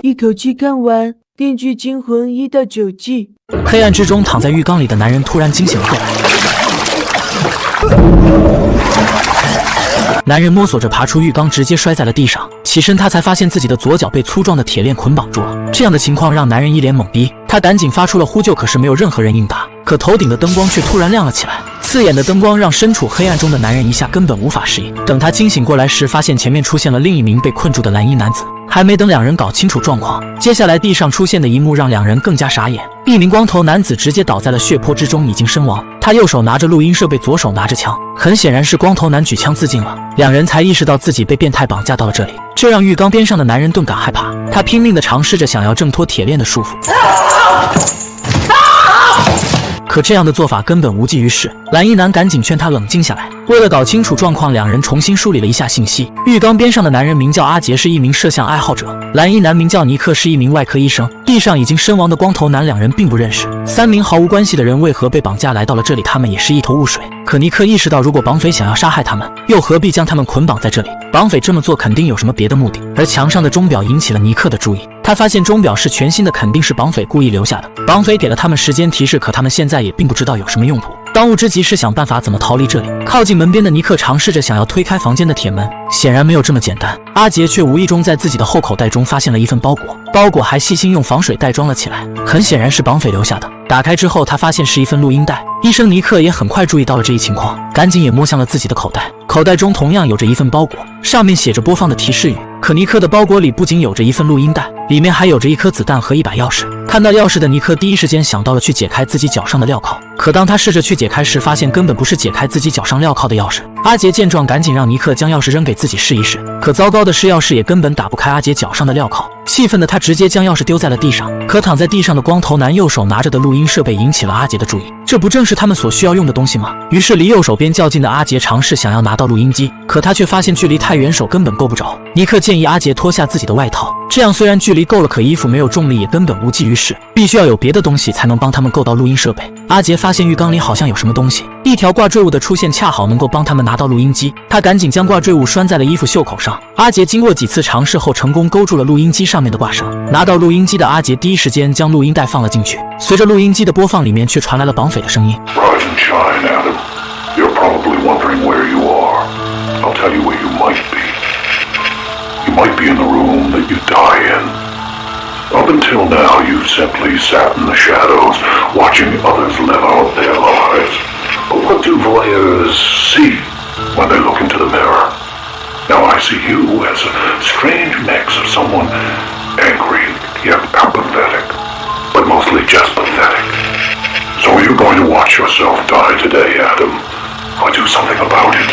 一口气看完《电锯惊魂》1到9季。黑暗之中，躺在浴缸里的男人突然惊醒了过来。男人摸索着爬出浴缸，直接摔在了地上。起身，他才发现自己的左脚被粗壮的铁链捆绑住了。这样的情况让男人一脸懵逼，他赶紧发出了呼救，可是没有任何人应答。可头顶的灯光却突然亮了起来，刺眼的灯光让身处黑暗中的男人一下根本无法适应。等他清醒过来时，发现前面出现了另一名被困住的蓝衣男子。还没等两人搞清楚状况，接下来地上出现的一幕让两人更加傻眼。一名光头男子直接倒在了血泊之中，已经身亡。他右手拿着录音设备，左手拿着枪，很显然是光头男举枪自尽了。两人才意识到自己被变态绑架到了这里，这让浴缸边上的男人顿感害怕。他拼命地尝试着想要挣脱铁链的束缚。可这样的做法根本无济于事，蓝衣男赶紧劝他冷静下来。为了搞清楚状况，两人重新梳理了一下信息。浴缸边上的男人名叫阿杰，是一名摄像爱好者；蓝衣男名叫尼克，是一名外科医生。地上已经身亡的光头男两人并不认识，三名毫无关系的人为何被绑架来到了这里，他们也是一头雾水。可尼克意识到，如果绑匪想要杀害他们，又何必将他们捆绑在这里？绑匪这么做肯定有什么别的目的。而墙上的钟表引起了尼克的注意，他发现钟表是全新的，肯定是绑匪故意留下的。绑匪给了他们时间提示，可他们现在也并不知道有什么用途。当务之急是想办法怎么逃离这里。靠近门边的尼克尝试着想要推开房间的铁门，显然没有这么简单。阿杰却无意中在自己的后口袋中发现了一份包裹，包裹还细心用防水袋装了起来，很显然是绑匪留下的。打开之后，他发现是一份录音带。医生尼克也很快注意到了这一情况，赶紧也摸向了自己的口袋，口袋中同样有着一份包裹，上面写着播放的提示语。可尼克的包裹里不仅有着一份录音带，里面还有着一颗子弹和一把钥匙。看到钥匙的尼克第一时间想到了去解开自己脚上的镣铐，可当他试着去解开时，发现根本不是解开自己脚上镣铐的钥匙。阿杰见状赶紧让尼克将钥匙扔给自己试一试，可糟糕的是钥匙也根本打不开阿杰脚上的镣铐。气愤的他直接将钥匙丢在了地上，可躺在地上的光头男右手拿着的录音设备引起了阿杰的注意，这不正是他们所需要用的东西吗？于是离右手边较近的阿杰尝试想要拿到录音机，可他却发现距离太远，手根本够不着。尼克建议阿杰脱下自己的外套，这样虽然距离够了，可衣服没有重力也根本无济于事，必须要有别的东西才能帮他们够到录音设备。阿杰发现浴缸里好像有什么东西，一条挂坠物的出现恰好能够帮他们拿到录音机，他赶紧将挂坠物拴在了衣服袖口上。阿杰经过几次尝试后，成功勾住了录音机上面的挂绳。拿到录音机的阿杰第一时间将录音带放了进去，随着录音机的播放，里面却传来了绑匪的声音。 Rise and shine, Adam. You're probably wondering where you are. I'll tell you where you might be. You might be in the room that you die in. Up until now, you've simply sat in the shadows, watching others live out their lives. But what do voyeurs see when they look into the mirror? Now I see you as a strange mix of someone angry yet apathetic, but mostly just pathetic. So are you going to watch yourself die today, Adam, or do something about it?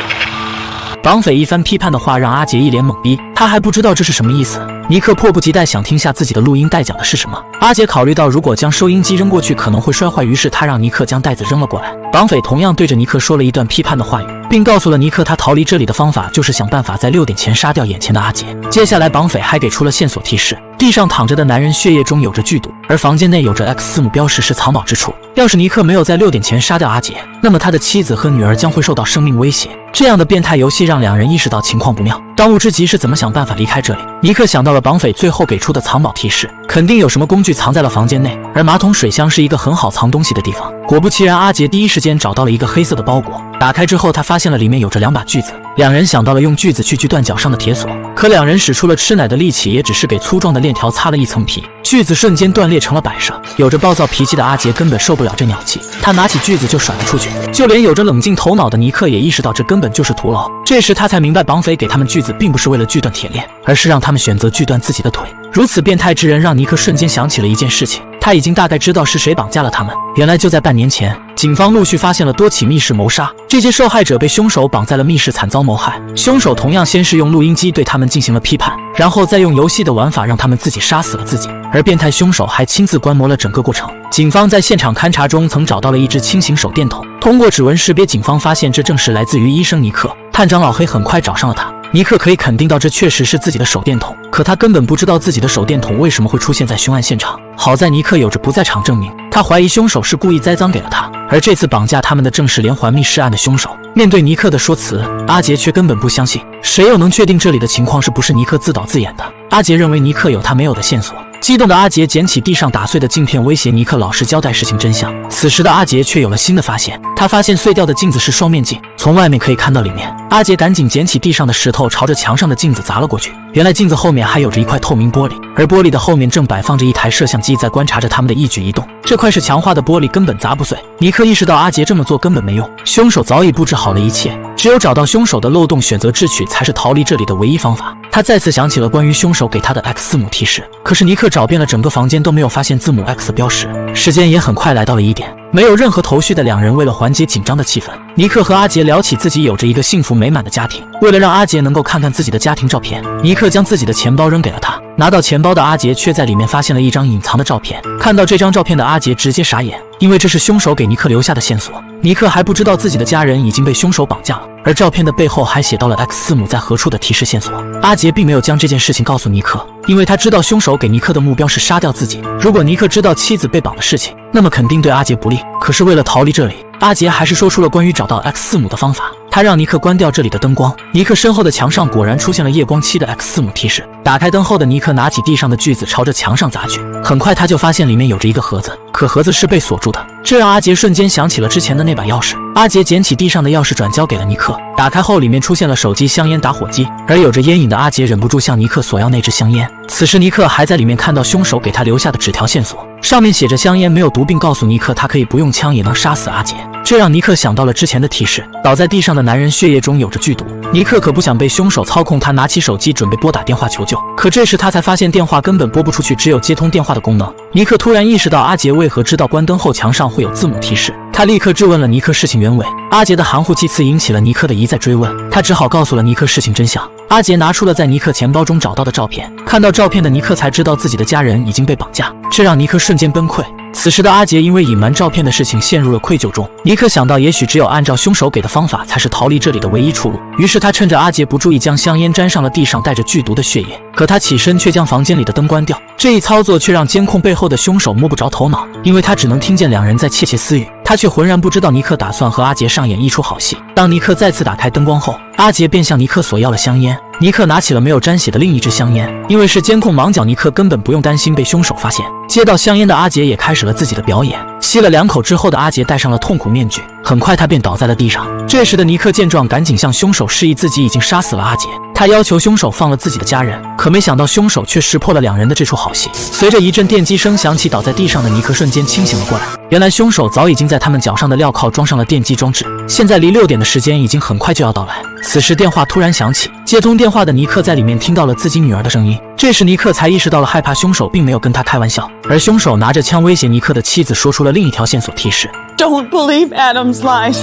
绑匪一番批判的话让阿杰一脸懵逼，他还不知道这是什么意思。尼克迫不及待想听下自己的录音带讲的是什么。阿杰考虑到如果将收音机扔过去可能会摔坏，于是他让尼克将袋子扔了过来。绑匪同样对着尼克说了一段批判的话语，并告诉了尼克他逃离这里的方法就是想办法在6点前杀掉眼前的阿杰。接下来绑匪还给出了线索提示，地上躺着的男人血液中有着剧毒，而房间内有着 X 字母标识是藏宝之处。要是尼克没有在6点前杀掉阿杰，那么他的妻子和女儿将会受到生命威胁。这样的变态游戏让两人意识到情况不妙，当务之急是怎么想办法离开这里。尼克想到了绑匪最后给出的藏宝提示，肯定有什么工具藏在了房间内，而马桶水箱是一个很好藏东西的地方。果不其然，阿杰第一时间找到了一个黑色的包裹，打开之后他发现了里面有着2把锯子。两人想到了用锯子去锯断脚上的铁锁，可两人使出了吃奶的力气，也只是给粗壮的链条擦了一层皮，锯子瞬间断裂成了摆设。有着暴躁脾气的阿杰根本受不了这鸟气，他拿起锯子就甩了出去。就连有着冷静头脑的尼克也意识到这根本就是徒劳，这时他才明白绑匪给他们锯子并不是为了锯断铁链，而是让他们选择锯断自己的腿。如此变态之人让尼克瞬间想起了一件事情，他已经大概知道是谁绑架了他们。原来就在半年前，警方陆续发现了多起密室谋杀，这些受害者被凶手绑在了密室惨遭谋害。凶手同样先是用录音机对他们进行了批判，然后再用游戏的玩法让他们自己杀死了自己，而变态凶手还亲自观摩了整个过程。警方在现场勘查中曾找到了一只轻型手电筒，通过指纹识别，警方发现这正是来自于医生尼克。探长老黑很快找上了他，尼克可以肯定到这确实是自己的手电筒，可他根本不知道自己的手电筒为什么会出现在凶案现场。好在尼克有着不在场证明，他怀疑凶手是故意栽赃给了他，而这次绑架他们的正是连环密室案的凶手。面对尼克的说辞，阿杰却根本不相信，谁又能确定这里的情况是不是尼克自导自演的？阿杰认为尼克有他没有的线索。激动的阿杰捡起地上打碎的镜片，威胁尼克老实交代事情真相。此时的阿杰却有了新的发现，他发现碎掉的镜子是双面镜，从外面可以看到里面。阿杰赶紧捡起地上的石头，朝着墙上的镜子砸了过去。原来镜子后面还有着一块透明玻璃，而玻璃的后面正摆放着一台摄像机，在观察着他们的一举一动。这块是强化的玻璃，根本砸不碎。尼克意识到阿杰这么做根本没用，凶手早已布置好了一切，只有找到凶手的漏洞，选择智取才是逃离这里的唯一方法。他再次想起了关于凶手给他的 X 字母提示，可是尼克找遍了整个房间都没有发现字母 X 的标识。时间也很快来到了1点，没有任何头绪的两人为了缓解紧张的气氛，尼克和阿杰聊起自己有着一个幸福美满的家庭。为了让阿杰能够看看自己的家庭照片，尼克将自己的钱包扔给了他。拿到钱包的阿杰却在里面发现了一张隐藏的照片，看到这张照片的阿杰直接傻眼，因为这是凶手给尼克留下的线索。尼克还不知道自己的家人已经被凶手绑架了，而照片的背后还写到了 X 字母在何处的提示线索。阿杰并没有将这件事情告诉尼克，因为他知道凶手给尼克的目标是杀掉自己。如果尼克知道妻子被绑的事情，那么肯定对阿杰不利。可是为了逃离这里，阿杰还是说出了关于找到 X 字母的方法。他让尼克关掉这里的灯光，尼克身后的墙上果然出现了夜光漆的 X 字母提示。打开灯后的尼克拿起地上的锯子朝着墙上砸去，很快他就发现里面有着一个盒子，可盒子是被锁住的，这让阿杰瞬间想起了之前的那把钥匙。阿杰捡起地上的钥匙转交给了尼克，打开后里面出现了手机、香烟、打火机，而有着烟瘾的阿杰忍不住向尼克索要那支香烟。此时尼克还在里面看到凶手给他留下的纸条线索，上面写着香烟没有毒，并告诉尼克他可以不用枪也能杀死阿杰。这让尼克想到了之前的提示，倒在地上的男人血液中有着剧毒。尼克可不想被凶手操控，他拿起手机准备拨打电话求救，可这时他才发现电话根本拨不出去，只有接通电话的功能。尼克突然意识到阿杰为何知道关灯后墙上会有字母提示，他立刻质问了尼克事情原委。阿杰的含糊其辞引起了尼克的一再追问，他只好告诉了尼克事情真相。阿杰拿出了在尼克钱包中找到的照片，看到照片的尼克才知道自己的家人已经被绑架，这让尼克瞬间崩溃。此时的阿杰因为隐瞒照片的事情陷入了愧疚中，尼克想到也许只有按照凶手给的方法才是逃离这里的唯一出路，于是他趁着阿杰不注意将香烟沾上了地上带着剧毒的血液，可他起身却将房间里的灯关掉，这一操作却让监控背后的凶手摸不着头脑，因为他只能听见两人在窃窃私语，他却浑然不知道尼克打算和阿杰上演一出好戏。当尼克再次打开灯光后，阿杰便向尼克索要了香烟。尼克拿起了没有沾血的另一支香烟，因为是监控盲角，尼克根本不用担心被凶手发现。接到香烟的阿杰也开始了自己的表演，吸了2口之后的阿杰戴上了痛苦面具，很快他便倒在了地上。这时的尼克见状，赶紧向凶手示意自己已经杀死了阿杰，他要求凶手放了自己的家人，可没想到凶手却识破了两人的这出好戏。随着一阵电击声响起，倒在地上的尼克瞬间清醒了过来，原来凶手早已经在他们脚上的镣铐装上了电击装置，现在离6点的时间已经很快就要到来。此时电话突然响起，接通电话的尼克在里面听到了自己女儿的声音，这时尼克才意识到了害怕凶手并没有跟他开玩笑，而凶手拿着枪威胁尼克的妻子，说出了另一条线索提示。 Don't believe Adam's lies.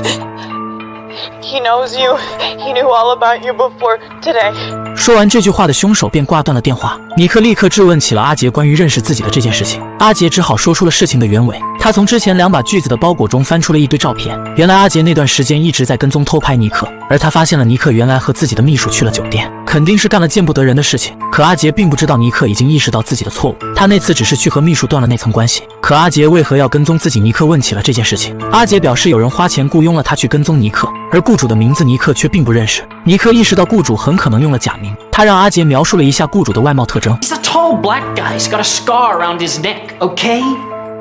He knows you. He knew all about you before today. 说完这句话的凶手便挂断了电话。尼克立刻质问起了阿杰关于认识自己的这件事情，阿杰只好说出了事情的原委。他从之前2把锯子的包裹中翻出了一堆照片，原来阿杰那段时间一直在跟踪偷拍尼克，而他发现了尼克原来和自己的秘书去了酒店，肯定是干了见不得人的事情。可阿杰并不知道尼克已经意识到自己的错误，他那次只是去和秘书断了那层关系。可阿杰为何要跟踪自己？尼克问起了这件事情。阿杰表示有人花钱雇佣了他去跟踪尼克，而雇主的名字尼克却并不认识。尼克意识到雇主很可能用了假名，他让阿杰描述了一下雇主的外貌特征。 He's a tall black guy. He's got a scar around his neck, okay?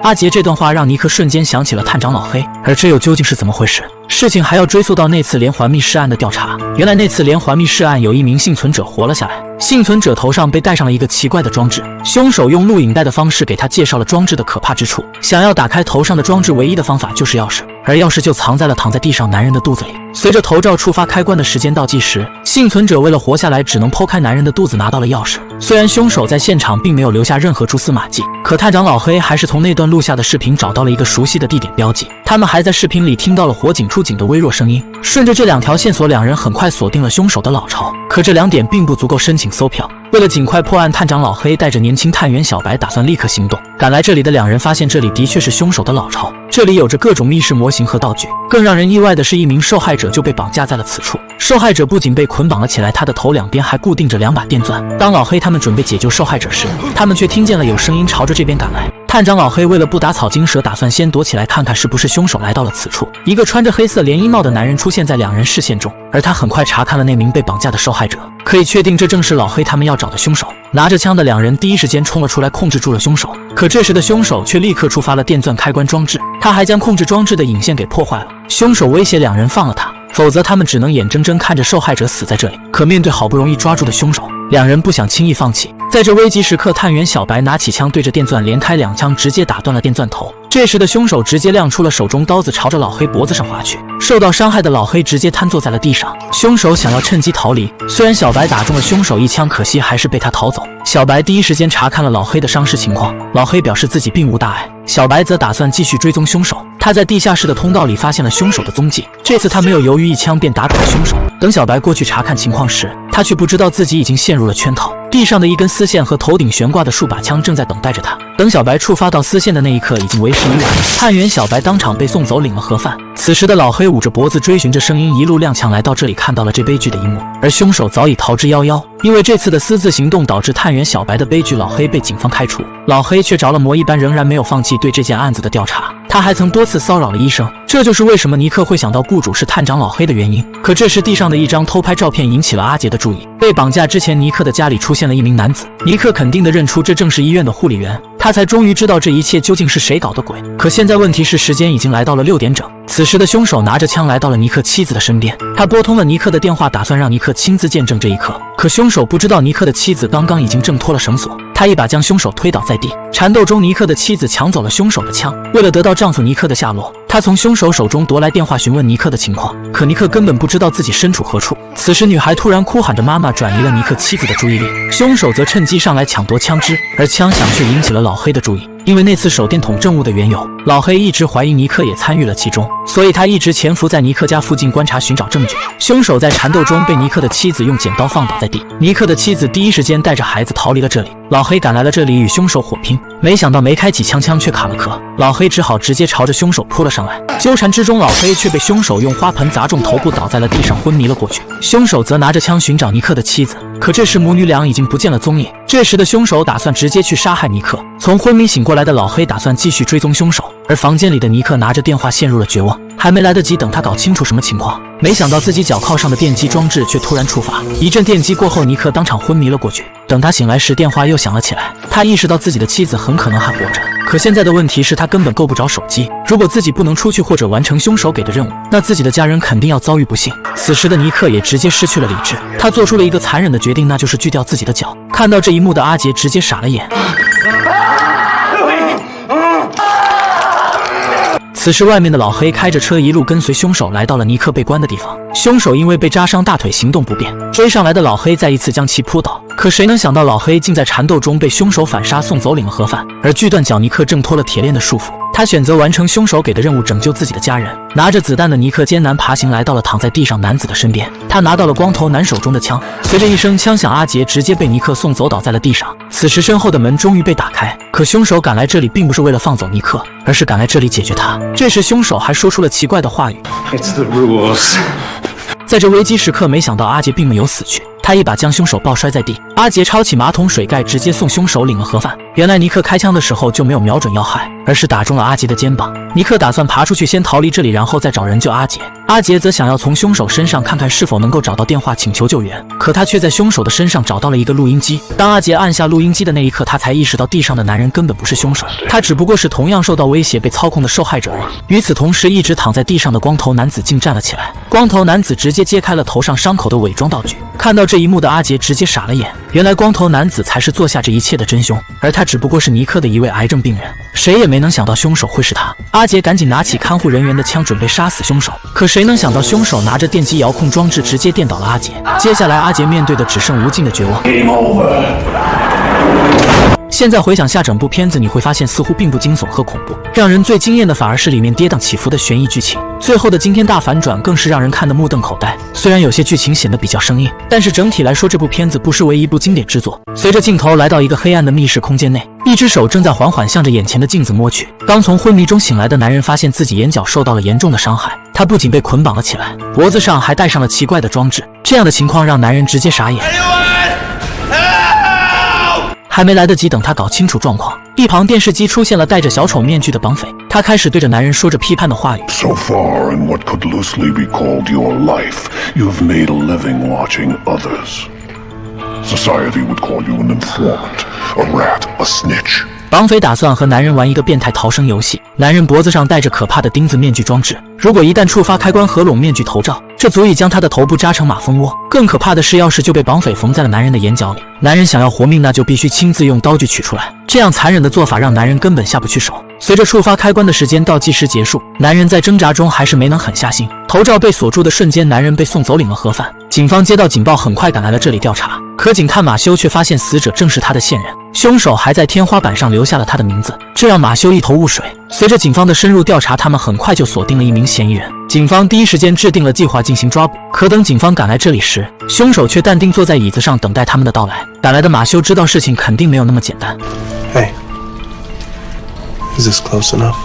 阿杰这段话让尼克瞬间想起了探长老黑，而这又究竟是怎么回事？事情还要追溯到那次连环密室案的调查。原来那次连环密室案有一名幸存者活了下来，幸存者头上被戴上了一个奇怪的装置，凶手用录影带的方式给他介绍了装置的可怕之处。想要打开头上的装置，唯一的方法就是钥匙，而钥匙就藏在了躺在地上男人的肚子里。随着头罩触发开关的时间倒计时，幸存者为了活下来，只能剖开男人的肚子拿到了钥匙。虽然凶手在现场并没有留下任何蛛丝马迹，可探长老黑还是从那段录下的视频找到了一个熟悉的地点标记。他们还在视频里听到了火警出警的微弱声音。顺着这2条线索，两人很快锁定了凶手的老巢。可这2点并不足够申请搜票。为了尽快破案，探长老黑带着年轻探员小白打算立刻行动。赶来这里的两人发现这里的确是凶手的老巢，这里有着各种密室模型和道具。更让人意外的是，一名受害者就被绑架在了此处。受害者不仅被捆绑了起来，他的头两边还固定着2把电钻。当老黑他们准备解救受害者时，他们却听见了有声音朝着这边赶来。探长老黑为了不打草惊蛇，打算先躲起来看看是不是凶手来到了此处。一个穿着黑色连衣帽的男人出现在两人视线中，而他很快查看了那名被绑架的受害者，可以确定这正是老黑他们要找的凶手。拿着枪的两人第一时间冲了出来，控制住了凶手。可这时的凶手却立刻触发了电钻开关装置，他还将控制装置的引线给破坏了。凶手威胁两人放了他，否则他们只能眼睁睁看着受害者死在这里。可面对好不容易抓住的凶手，两人不想轻易放弃。在这危急时刻，探员小白拿起枪对着电钻连开2枪，直接打断了电钻头。这时的凶手直接亮出了手中刀子，朝着老黑脖子上划去。受到伤害的老黑直接瘫坐在了地上。凶手想要趁机逃离，虽然小白打中了凶手1枪，可惜还是被他逃走。小白第一时间查看了老黑的伤势情况，老黑表示自己并无大碍。小白则打算继续追踪凶手。他在地下室的通道里发现了凶手的踪迹，这次他没有犹豫，1枪便打倒了凶手。等小白过去查看情况时，他却不知道自己已经陷入了圈套。地上的一根丝线和头顶悬挂的数把枪正在等待着他。等小白触发到丝线的那一刻，已经为时已晚。探员小白当场被送走，领了盒饭。此时的老黑捂着脖子，追寻着声音，一路踉跄来到这里，看到了这悲剧的一幕。而凶手早已逃之夭夭。因为这次的私自行动导致探员小白的悲剧，老黑被警方开除。老黑却着了魔一般，仍然没有放弃对这件案子的调查。他还曾多次骚扰了医生，这就是为什么尼克会想到雇主是探长老黑的原因。可这时地上的一张偷拍照片引起了阿杰的注意。被绑架之前，尼克的家里出现了一名男子，尼克肯定地认出这正是医院的护理员。他才终于知道这一切究竟是谁搞的鬼。可现在问题是，时间已经来到了6点整。此时的凶手拿着枪来到了尼克妻子的身边，他拨通了尼克的电话，打算让尼克亲自见证这一刻。可凶手不知道尼克的妻子刚刚已经挣脱了绳索，他一把将凶手推倒在地。缠斗中，尼克的妻子抢走了凶手的枪。为了得到丈夫尼克的下落，她从凶手手中夺来电话询问尼克的情况。可尼克根本不知道自己身处何处。此时女孩突然哭喊着妈妈，转移了尼克妻子的注意力。凶手则趁机上来抢夺枪支，而枪响却引起了老黑的注意。因为那次手电筒证物的缘由，老黑一直怀疑尼克也参与了其中，所以他一直潜伏在尼克家附近观察寻找证据。凶手在缠斗中被尼克的妻子用剪刀放倒在地，尼克的妻子第一时间带着孩子逃离了这里。老黑赶来了这里与凶手火拼，没想到没开几枪，枪却卡了壳，老黑只好直接朝着凶手扑了上来。纠缠之中，老黑却被凶手用花盆砸中头部，倒在了地上昏迷了过去。凶手则拿着枪寻找尼克的妻子，可这时母女俩已经不见了踪影。这时的凶手打算直接去杀害尼克。从昏迷醒过来的老黑打算继续追踪凶手，而房间里的尼克拿着电话陷入了绝望。还没来得及等他搞清楚什么情况，没想到自己脚铐上的电击装置却突然触发，一阵电击过后，尼克当场昏迷了过去。等他醒来时，电话又响了起来，他意识到自己的妻子很可能还活着。可现在的问题是，他根本够不着手机，如果自己不能出去或者完成凶手给的任务，那自己的家人肯定要遭遇不幸。此时的尼克也直接失去了理智，他做出了一个残忍的决定，那就是锯掉自己的脚。看到这一幕的阿杰直接傻了眼。此时外面的老黑开着车一路跟随凶手来到了尼克被关的地方。凶手因为被扎伤大腿行动不便，追上来的老黑再一次将其扑倒。可谁能想到老黑竟在缠斗中被凶手反杀，送走领了盒饭。而锯断脚尼克挣脱了铁链的束缚，他选择完成凶手给的任务，拯救自己的家人。拿着子弹的尼克艰难爬行来到了躺在地上男子的身边，他拿到了光头男手中的枪。随着一声枪响，阿杰直接被尼克送走，倒在了地上。此时身后的门终于被打开，可凶手赶来这里并不是为了放走尼克，而是赶来这里解决他。这时凶手还说出了奇怪的话语 It's the rules. 在这危机时刻，没想到阿杰并没有死去，他一把将凶手抱摔在地。阿杰抄起马桶水盖，直接送凶手领了盒饭。原来尼克开枪的时候就没有瞄准要害，而是打中了阿杰的肩膀。尼克打算爬出去先逃离这里，然后再找人救阿杰。阿杰则想要从凶手身上看看是否能够找到电话请求救援，可他却在凶手的身上找到了一个录音机。当阿杰按下录音机的那一刻，他才意识到地上的男人根本不是凶手，他只不过是同样受到威胁被操控的受害者而已。与此同时，一直躺在地上的光头男子竟站了起来。光头男子直接揭开了头上伤口的伪装道具。看到这一幕的阿杰直接傻了眼，原来光头男子才是做下这一切的真凶，而他只不过是尼克的一位癌症病人。谁也没能想到凶手会是他。阿杰赶紧拿起看护人员的枪，准备杀死凶手。可谁能想到凶手拿着电击遥控装置直接电倒了阿杰。接下来阿杰面对的只剩无尽的绝望。现在回想下整部片子，你会发现似乎并不惊悚和恐怖，让人最惊艳的反而是里面跌宕起伏的悬疑剧情，最后的惊天大反转更是让人看得目瞪口呆。虽然有些剧情显得比较生硬，但是整体来说这部片子不失为一部经典之作。随着镜头来到一个黑暗的密室空间内，一只手正在缓缓向着眼前的镜子摸去。刚从昏迷中醒来的男人发现自己眼角受到了严重的伤害，他不仅被捆绑了起来，脖子上还戴上了奇怪的装置。这样的情况让男人直接傻眼。还没来得及等他搞清楚状况，一旁电视机出现了戴着小丑面具的绑匪，他开始对着男人说着批判的话语。 So far in what could loosely be called your life, you've made a living watching others. Society would call you an informant, a rat, a snitch. 绑匪打算和男人玩一个变态逃生游戏，男人脖子上戴着可怕的钉子面具装置，如果一旦触发开关合拢面具头罩，这足以将他的头部扎成马蜂窝。更可怕的是，钥匙就被绑匪缝在了男人的眼角里，男人想要活命，那就必须亲自用刀具取出来。这样残忍的做法让男人根本下不去手。随着触发开关的时间倒计时结束，男人在挣扎中还是没能狠下心，头罩被锁住的瞬间，男人被送走领了盒饭。警方接到警报，很快赶来了这里调查，可警探马修却发现死者正是他的线人，凶手还在天花板上留下了他的名字，这让马修一头雾水。随着警方的深入调查，他们很快就锁定了一名嫌疑人。警方第一时间制定了计划进行抓捕，可等警方赶来这里时，凶手却淡定坐在椅子上等待他们的到来。赶来的马修知道事情肯定没有那么简单。 Hey, is this close enough?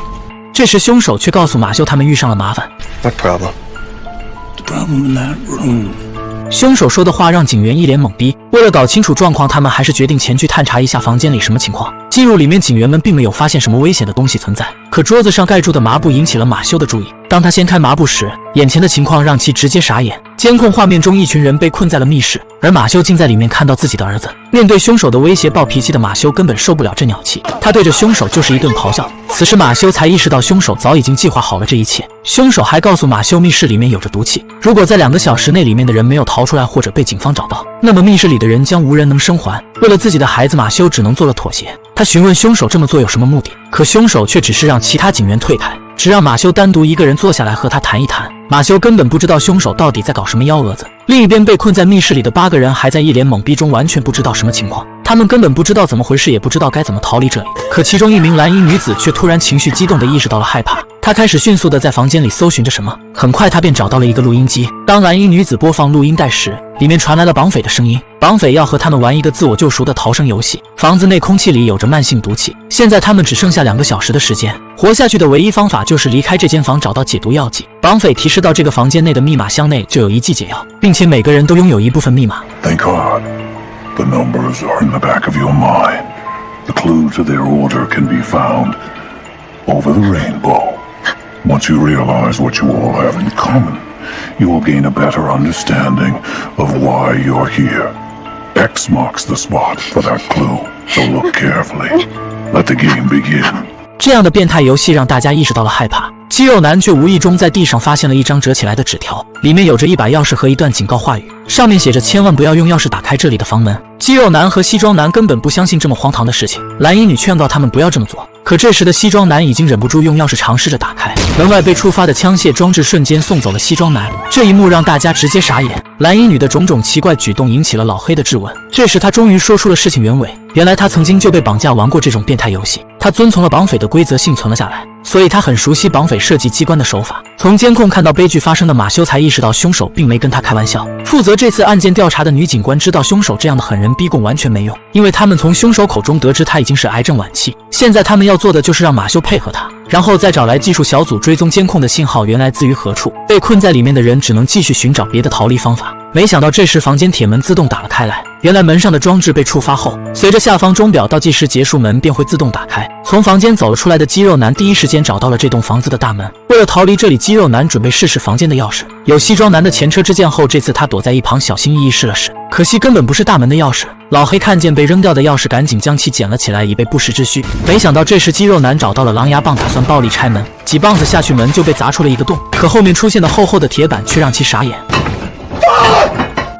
这时凶手却告诉马修他们遇上了麻烦。 What problem? The problem in that room. 凶手说的话让警员一脸懵逼，为了搞清楚状况，他们还是决定前去探查一下房间里什么情况。进入里面，警员们并没有发现什么危险的东西存在，可桌子上盖住的麻布引起了马修的注意。当他掀开麻布时，眼前的情况让其直接傻眼。监控画面中，一群人被困在了密室，而马修竟在里面看到自己的儿子。面对凶手的威胁，暴脾气的马修根本受不了这鸟气，他对着凶手就是一顿咆哮。此时马修才意识到凶手早已经计划好了这一切。凶手还告诉马修，密室里面有着毒气，如果在2个小时内里面的人没有逃出来或者被警方找到，那么密室里的人将无人能生还。为了自己的孩子，马修只能做了妥协。他询问凶手这么做有什么目的，可凶手却只是让其他警员退开，只让马修单独一个人坐下来和他谈一谈。马修根本不知道凶手到底在搞什么幺蛾子。另一边被困在密室里的8个人还在一脸懵逼中，完全不知道什么情况，他们根本不知道怎么回事，也不知道该怎么逃离这里。可其中一名蓝衣女子却突然情绪激动地意识到了害怕，她开始迅速地在房间里搜寻着什么，很快她便找到了一个录音机。当蓝衣女子播放录音带时，里面传来了绑匪的声音，绑匪要和他们玩一个自我救赎的逃生游戏。房子内空气里有着慢性毒气，现在他们只剩下2个小时的时间，活下去的唯一方法就是离开这间房，找到解毒药剂。绑匪提示到这个房间内的密码箱内就有1剂解药，并且每个人都拥有一部分密码。 Thank God. The numbers are in the back of your mind. The clue to their order can be found over the rainbow. Once you realize what you all have in common, you will gain a better understanding of why you're here. X marks the spot for that clue, so look carefully. Let the game begin. 这样的变态游戏让大家意识到了害怕。肌肉男却无意中在地上发现了一张折起来的纸条，里面有着一把钥匙和一段警告话语，上面写着千万不要用钥匙打开这里的房门。肌肉男和西装男根本不相信这么荒唐的事情，蓝衣女劝告他们不要这么做。可这时的西装男已经忍不住用钥匙尝试着打开门外，被触发的枪械装置瞬间送走了西装男。这一幕让大家直接傻眼，蓝衣女的种种奇怪举动引起了老黑的质问。这时他终于说出了事情原委，原来他曾经就被绑架玩过这种变态游戏，他遵从了绑匪的规则幸存了下来，所以他很熟悉绑匪设计机关的手法。从监控看到悲剧发生的马修才意识到凶手并没跟他开玩笑。负责这次案件调查的女警官知道凶手这样的狠人逼供完全没用，因为他们从凶手口中得知他已经是癌症晚期。现在他们要做的就是让马修配合他，然后再找来技术小组追踪监控的信号源来自于何处。被困在里面的人只能继续寻找别的逃离方法。没想到这时房间铁门自动打了开来，原来门上的装置被触发后，随着下方钟表倒计时结束，门便会自动打开。从房间走了出来的肌肉男第一时间找到了这栋房子的大门。为了逃离这里，肌肉男准备试试房间的钥匙。有西装男的前车之鉴后，这次他躲在一旁小心翼翼试了试，可惜根本不是大门的钥匙。老黑看见被扔掉的钥匙，赶紧将其捡了起来，以备不时之需。没想到这时肌肉男找到了狼牙棒，打算暴力拆门，几棒子下去，门就被砸出了一个洞。可后面出现的厚厚的铁板却让其傻眼。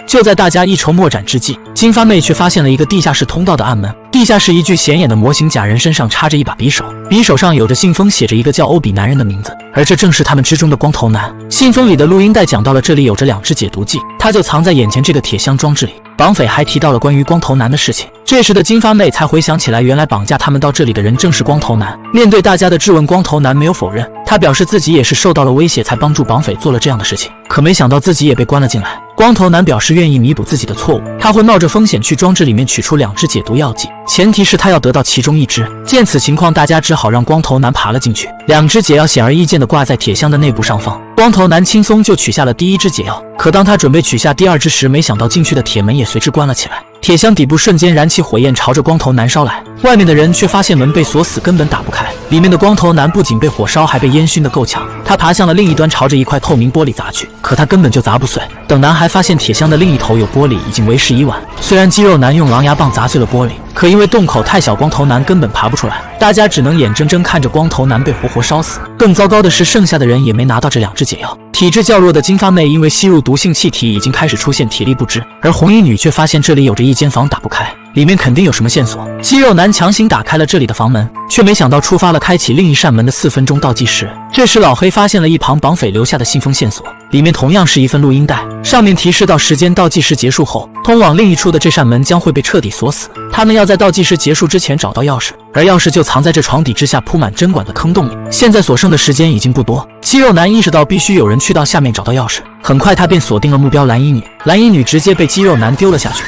就在大家一筹莫展之际，金发妹却发现了一个地下室通道的暗门。地下室一具显眼的模型假人身上插着一把匕首，匕首上有着信封，写着一个叫欧比男人的名字，而这正是他们之中的光头男。信封里的录音带讲到了这里有着2支解毒剂，它就藏在眼前这个铁箱装置里。绑匪还提到了关于光头男的事情，这时的金发妹才回想起来，原来绑架他们到这里的人正是光头男。面对大家的质问，光头男没有否认，他表示自己也是受到了威胁才帮助绑匪做了这样的事情，可没想到自己也被关了进来。光头男表示愿意弥补自己的错误，他会冒着风险去装置里面取出2支解毒药剂，前提是他要得到其中1支。见此情况，大家只好让光头男爬了进去。2支解药显而易见地挂在铁箱的内部上方，光头男轻松就取下了第1支解药。可当他准备取下第2支时，没想到进去的铁门也随之关了起来，铁箱底部瞬间燃起火焰，朝着光头男烧来。外面的人却发现门被锁死，根本打不开。里面的光头男不仅被火烧，还被烟熏得够呛。他爬向了另一端，朝着一块透明玻璃砸去，可他根本就砸不碎。等男孩发现铁箱的另一头有玻璃，已经为时已晚。虽然肌肉男用狼牙棒砸碎了玻璃，可因为洞口太小，光头男根本爬不出来。大家只能眼睁睁看着光头男被活活烧死。更糟糕的是，剩下的人也没拿到这2支解药。体质较弱的金发妹因为吸入毒性气体，已经开始出现体力不支，而红衣女却发现这里有着一间房打不开，里面肯定有什么线索。肌肉男强行打开了这里的房门，却没想到触发了开启另一扇门的4分钟倒计时。这时老黑发现了一旁绑匪留下的信封线索，里面同样是一份录音带，上面提示到时间倒计时结束后，通往另一处的这扇门将会被彻底锁死。他们要在倒计时结束之前找到钥匙，而钥匙就藏在这床底之下铺满针管的坑洞里。现在所剩的时间已经不多，肌肉男意识到必须有人去到下面找到钥匙，很快他便锁定了目标蓝衣女。蓝衣女直接被肌肉男丢了下去，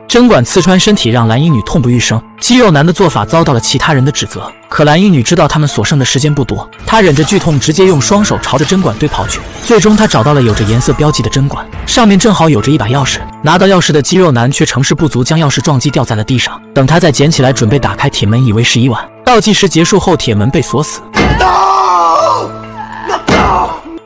针管刺穿身体，让蓝衣女痛不欲生。肌肉男的做法遭到了其他人的指责，可蓝衣女知道他们所剩的时间不多，她忍着剧痛，直接用双手朝着针管堆跑去。最终，她找到了有着颜色标记的针管，上面正好有着一把钥匙。拿到钥匙的肌肉男却成事不足，将钥匙撞击掉在了地上。等他再捡起来准备打开铁门，以为时已晚。倒计时结束后，铁门被锁死。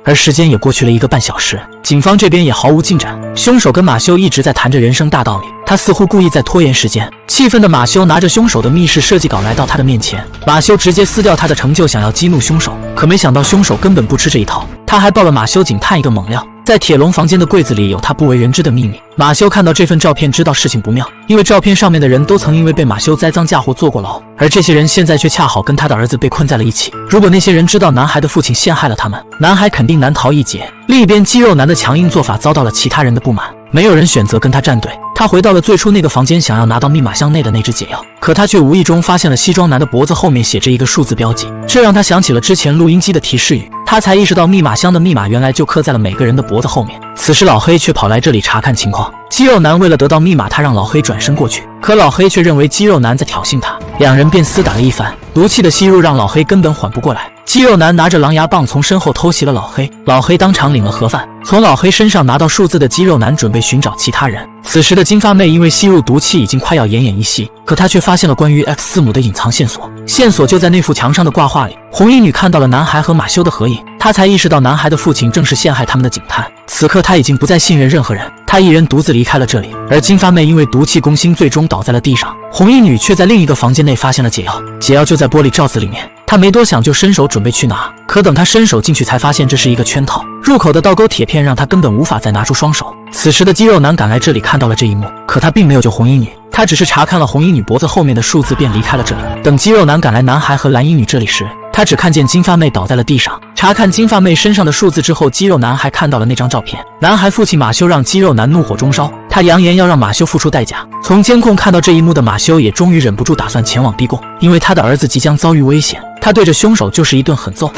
而时间也过去了1个半小时，警方这边也毫无进展。凶手跟马修一直在谈着人生大道理，他似乎故意在拖延时间。气愤的马修拿着凶手的密室设计稿来到他的面前，马修直接撕掉他的成就，想要激怒凶手，可没想到凶手根本不吃这一套，他还爆了马修警探一个猛料。在铁笼房间的柜子里有他不为人知的秘密。马修看到这份照片，知道事情不妙，因为照片上面的人都曾因为被马修栽赃嫁祸坐过牢，而这些人现在却恰好跟他的儿子被困在了一起。如果那些人知道男孩的父亲陷害了他们，男孩肯定难逃一劫。另一边，肌肉男的强硬做法遭到了其他人的不满，没有人选择跟他站队。他回到了最初那个房间，想要拿到密码箱内的那支解药，可他却无意中发现了西装男的脖子后面写着一个数字标记，这让他想起了之前录音机的提示语，他才意识到密码箱的密码原来就刻在了每个人的脖子后面。此时老黑却跑来这里查看情况，肌肉男为了得到密码，他让老黑转身过去，可老黑却认为肌肉男在挑衅他，两人便厮打了一番。毒气的吸入让老黑根本缓不过来，肌肉男拿着狼牙棒从身后偷袭了老黑，老黑当场领了盒饭。从老黑身上拿到数字的肌肉男准备寻找其他人。此时的金发妹因为吸入毒气已经快要奄奄一息，可她却发现了关于 X 字母的隐藏线索，线索就在那幅墙上的挂画里。红衣女看到了男孩和马修的合影，她才意识到男孩的父亲正是陷害他们的警探。此刻她已经不再信任任何人，她一人独自离开了这里。而金发妹因为毒气攻心，最终倒在了地上。红衣女却在另一个房间内发现了解药，解药就在玻璃罩子里面。她没多想就伸手准备去拿，可等她伸手进去才发现这是一个圈套，入口的倒钩铁片让她根本无法再拿出双手。此时的肌肉男赶来这里看到了这一幕，可他并没有救红衣女，他只是查看了红衣女脖子后面的数字便离开了这里。等肌肉男赶来男孩和蓝衣女这里时，他只看见金发妹倒在了地上。查看金发妹身上的数字之后，肌肉男还看到了那张照片，男孩父亲马修让肌肉男怒火中烧，他扬言要让马修付出代价。从监控看到这一幕的马修也终于忍不住打算前往逼供，因为他的儿子即将遭遇危险，他对着凶手就是一顿狠揍。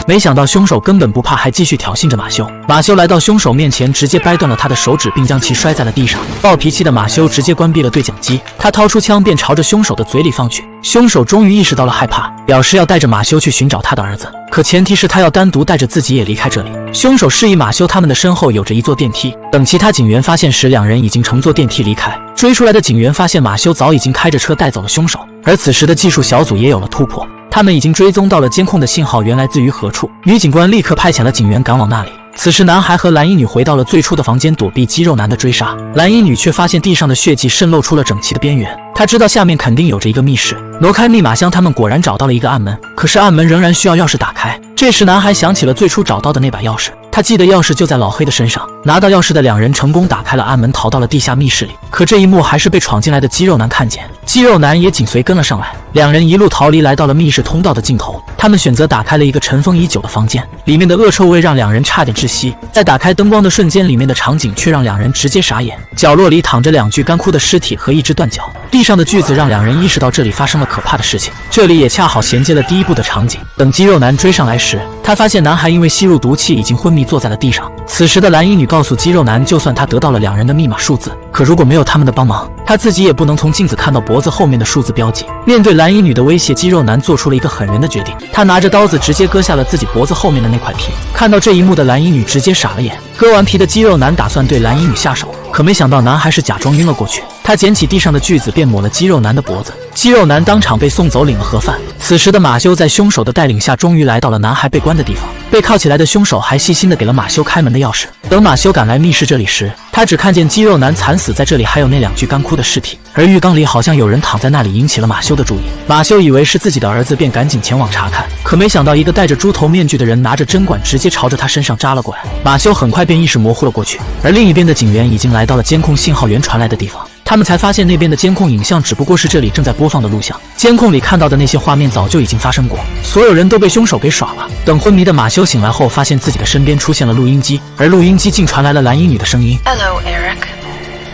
没想到凶手根本不怕，还继续挑衅着马修。马修来到凶手面前，直接掰断了他的手指，并将其摔在了地上。暴脾气的马修直接关闭了对讲机，他掏出枪便朝着凶手的嘴里放去。凶手终于意识到了害怕，表示要带着马修去寻找他的儿子，可前提是他要单独带着自己也离开这里。凶手示意马修他们的身后有着一座电梯，等其他警员发现时，两人已经乘坐电梯离开。追出来的警员发现马修早已经开着车带走了凶手，而此时的技术小组也有了突破，他们已经追踪到了监控的信号源来自于何处。女警官立刻派遣了警员赶往那里。此时男孩和蓝衣女回到了最初的房间，躲避肌肉男的追杀。蓝衣女却发现地上的血迹渗露出了整齐的边缘，她知道下面肯定有着一个密室。挪开密码箱，他们果然找到了一个暗门，可是暗门仍然需要钥匙打开。这时男孩想起了最初找到的那把钥匙，他记得钥匙就在老黑的身上。拿到钥匙的两人成功打开了暗门，逃到了地下密室里。可这一幕还是被闯进来的肌肉男看见，肌肉男也紧随跟了上来。两人一路逃离，来到了密室通道的尽头。他们选择打开了一个尘封已久的房间，里面的恶臭味让两人差点窒息。在打开灯光的瞬间，里面的场景却让两人直接傻眼。角落里躺着2具干枯的尸体和一只断脚，地上的锯子让两人意识到这里发生了可怕的事情。这里也恰好衔接了第一部的场景。等肌肉男追上来时，他发现男孩因为吸入毒气已经昏迷坐在了地上。此时的蓝衣女告诉肌肉男，就算他得到了两人的密码数字，可如果没有他们的帮忙，他自己也不能从镜子看到脖子后面的数字标记。面对蓝衣女的威胁，肌肉男做出了一个狠人的决定，他拿着刀子直接割下了自己脖子后面的那块皮。看到这一幕的蓝衣女直接傻了眼。割完皮的肌肉男打算对蓝衣女下手，可没想到男孩是假装晕了过去。他捡起地上的锯子便抹了肌肉男的脖子，肌肉男当场被送走领了盒饭。此时的马修在凶手的带领下终于来到了男孩被关的地方，被铐起来的凶手还细心地给了马修开门的钥匙。等马修赶来密室这里时，他只看见肌肉男惨死在这里，还有那2具干枯的尸体，而浴缸里好像有人躺在那里，引起了马修的注意。马修以为是自己的儿子，便赶紧前往查看，可没想到一个戴着猪头面具的人拿着针管直接朝着他身上扎了过来。马修很快便意识模糊了过去，而另一边的警员已经来到了监控信号源传来的地方。他们才发现那边的监控影像只不过是这里正在播放的录像，监控里看到的那些画面早就已经发生过，所有人都被凶手给耍了。等昏迷的马修醒来后，发现自己的身边出现了录音机，而录音机竟传来了蓝衣女的声音。 Hello, Eric.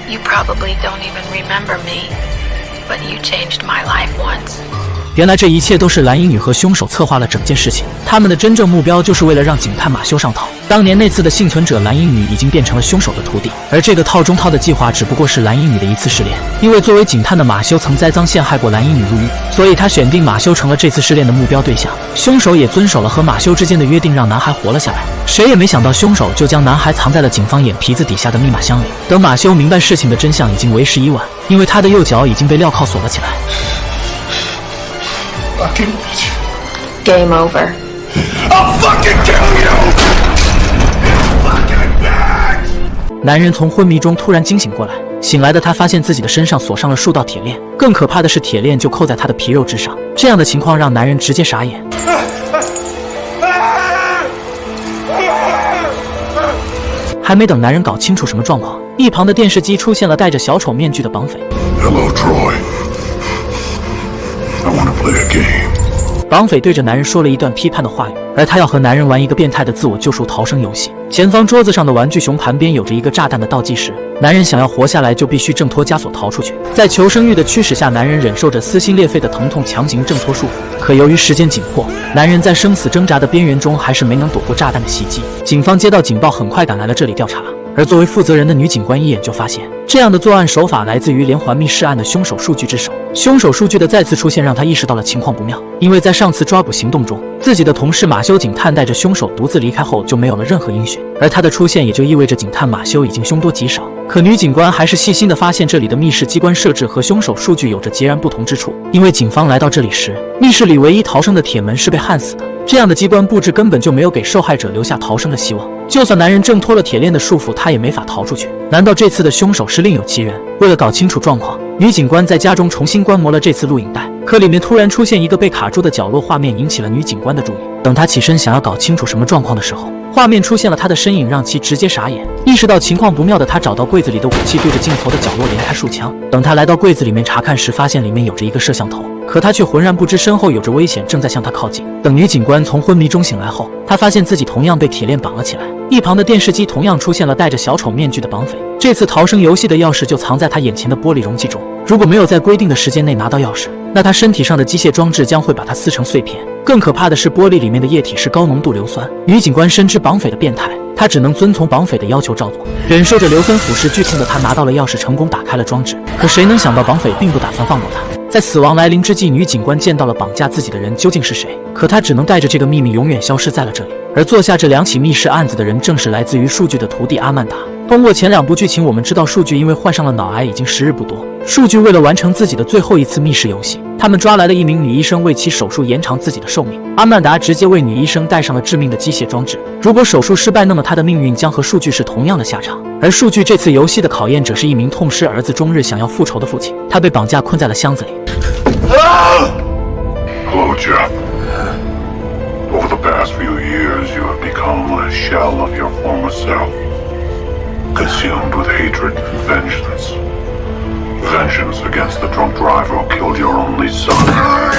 You probably don't even remember me, but you changed my life once. 原来这一切都是蓝衣女和凶手策划了整件事情，他们的真正目标就是为了让警探马修上套。当年那次的幸存者蓝衣女已经变成了凶手的徒弟，而这个套中套的计划只不过是蓝衣女的一次试炼。因为作为警探的马修曾栽赃陷害过蓝衣女入狱，所以他选定马修成了这次试炼的目标对象。凶手也遵守了和马修之间的约定，让男孩活了下来。谁也没想到凶手就将男孩藏在了警方眼皮子底下的密码箱里。等马修明白事情的真相，已经为时已晚，因为他的右脚已经被镣铐锁了起来。Game over. I'll fucking kill you! Fucking bitch! 男人从昏迷中突然惊醒过来，醒来的他发现自己的身上锁上了数道铁链，更可怕的是铁链就扣在他的皮肉之上。这样的情况让男人直接傻眼。还没等男人搞清楚什么状况，一旁的电视机出现了戴着小丑面具的绑匪。 Hello, Troy. I want to play a game. 绑匪对着男人说了一段批判的话语，而他要和男人玩一个变态的自我救赎逃生游戏。前方桌子上的玩具熊盘边有着一个炸弹的倒计时，男人想要活下来就必须挣脱枷锁逃出去。在求生欲的驱使下，男人忍受着撕心裂肺的疼痛，强行挣脱束缚。可由于时间紧迫，男人在生死挣扎的边缘中还是没能躲过炸弹的袭击。警方接到警报，很快赶来了这里调查。而作为负责人的女警官一眼就发现，这样的作案手法来自于连环密室案的凶手数据之手。凶手数据的再次出现让他意识到了情况不妙，因为在上次抓捕行动中，自己的同事马修警探带着凶手独自离开后就没有了任何音讯，而他的出现也就意味着警探马修已经凶多吉少。可女警官还是细心地发现这里的密室机关设置和凶手数据有着截然不同之处，因为警方来到这里时，密室里唯一逃生的铁门是被焊死的。这样的机关布置根本就没有给受害者留下逃生的希望，就算男人挣脱了铁链的束缚，他也没法逃出去。难道这次的凶手是另有其人？为了搞清楚状况，女警官在家中重新观摩了这次录影带，可里面突然出现一个被卡住的角落画面，引起了女警官的注意。等她起身想要搞清楚什么状况的时候，画面出现了她的身影，让其直接傻眼。意识到情况不妙的她找到柜子里的武器，对着镜头的角落连开数枪。等她来到柜子里面查看时，发现里面有着一个摄像头，可她却浑然不知身后有着危险正在向她靠近。等女警官从昏迷中醒来后，她发现自己同样被铁链绑了起来。一旁的电视机同样出现了戴着小丑面具的绑匪，这次逃生游戏的钥匙就藏在他眼前的玻璃容器中。如果没有在规定的时间内拿到钥匙，那他身体上的机械装置将会把它撕成碎片。更可怕的是，玻璃里面的液体是高浓度硫酸。女警官深知绑匪的变态，她只能遵从绑匪的要求照做。忍受着硫酸腐蚀剧痛的她拿到了钥匙，成功打开了装置。可谁能想到绑匪并不打算放过她。在死亡来临之际，女警官见到了绑架自己的人究竟是谁，可她只能带着这个秘密永远消失在了这里。而做下这2起密室案子的人正是来自于数据的徒弟阿曼达。通过前2部剧情，我们知道数据因为患上了脑癌已经时日不多。数据为了完成自己的最后一次密室游戏，他们抓来了一名女医生为其手术延长自己的寿命。阿曼达直接为女医生戴上了致命的机械装置，如果手术失败，那么她的命运将和数据是同样的下场。而数据这次游戏的考验者是一名痛失儿子终日想要复仇的父亲，他被绑架困在了箱子里。Hello, Jeff. Over the past few years, you have become a shell of your former self, consumed with hatred and vengeance. Vengeance against the drunk driver who killed your only son.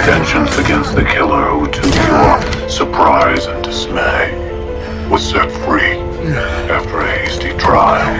Vengeance against the killer who, to your surprise and dismay, was set free after a hasty trial.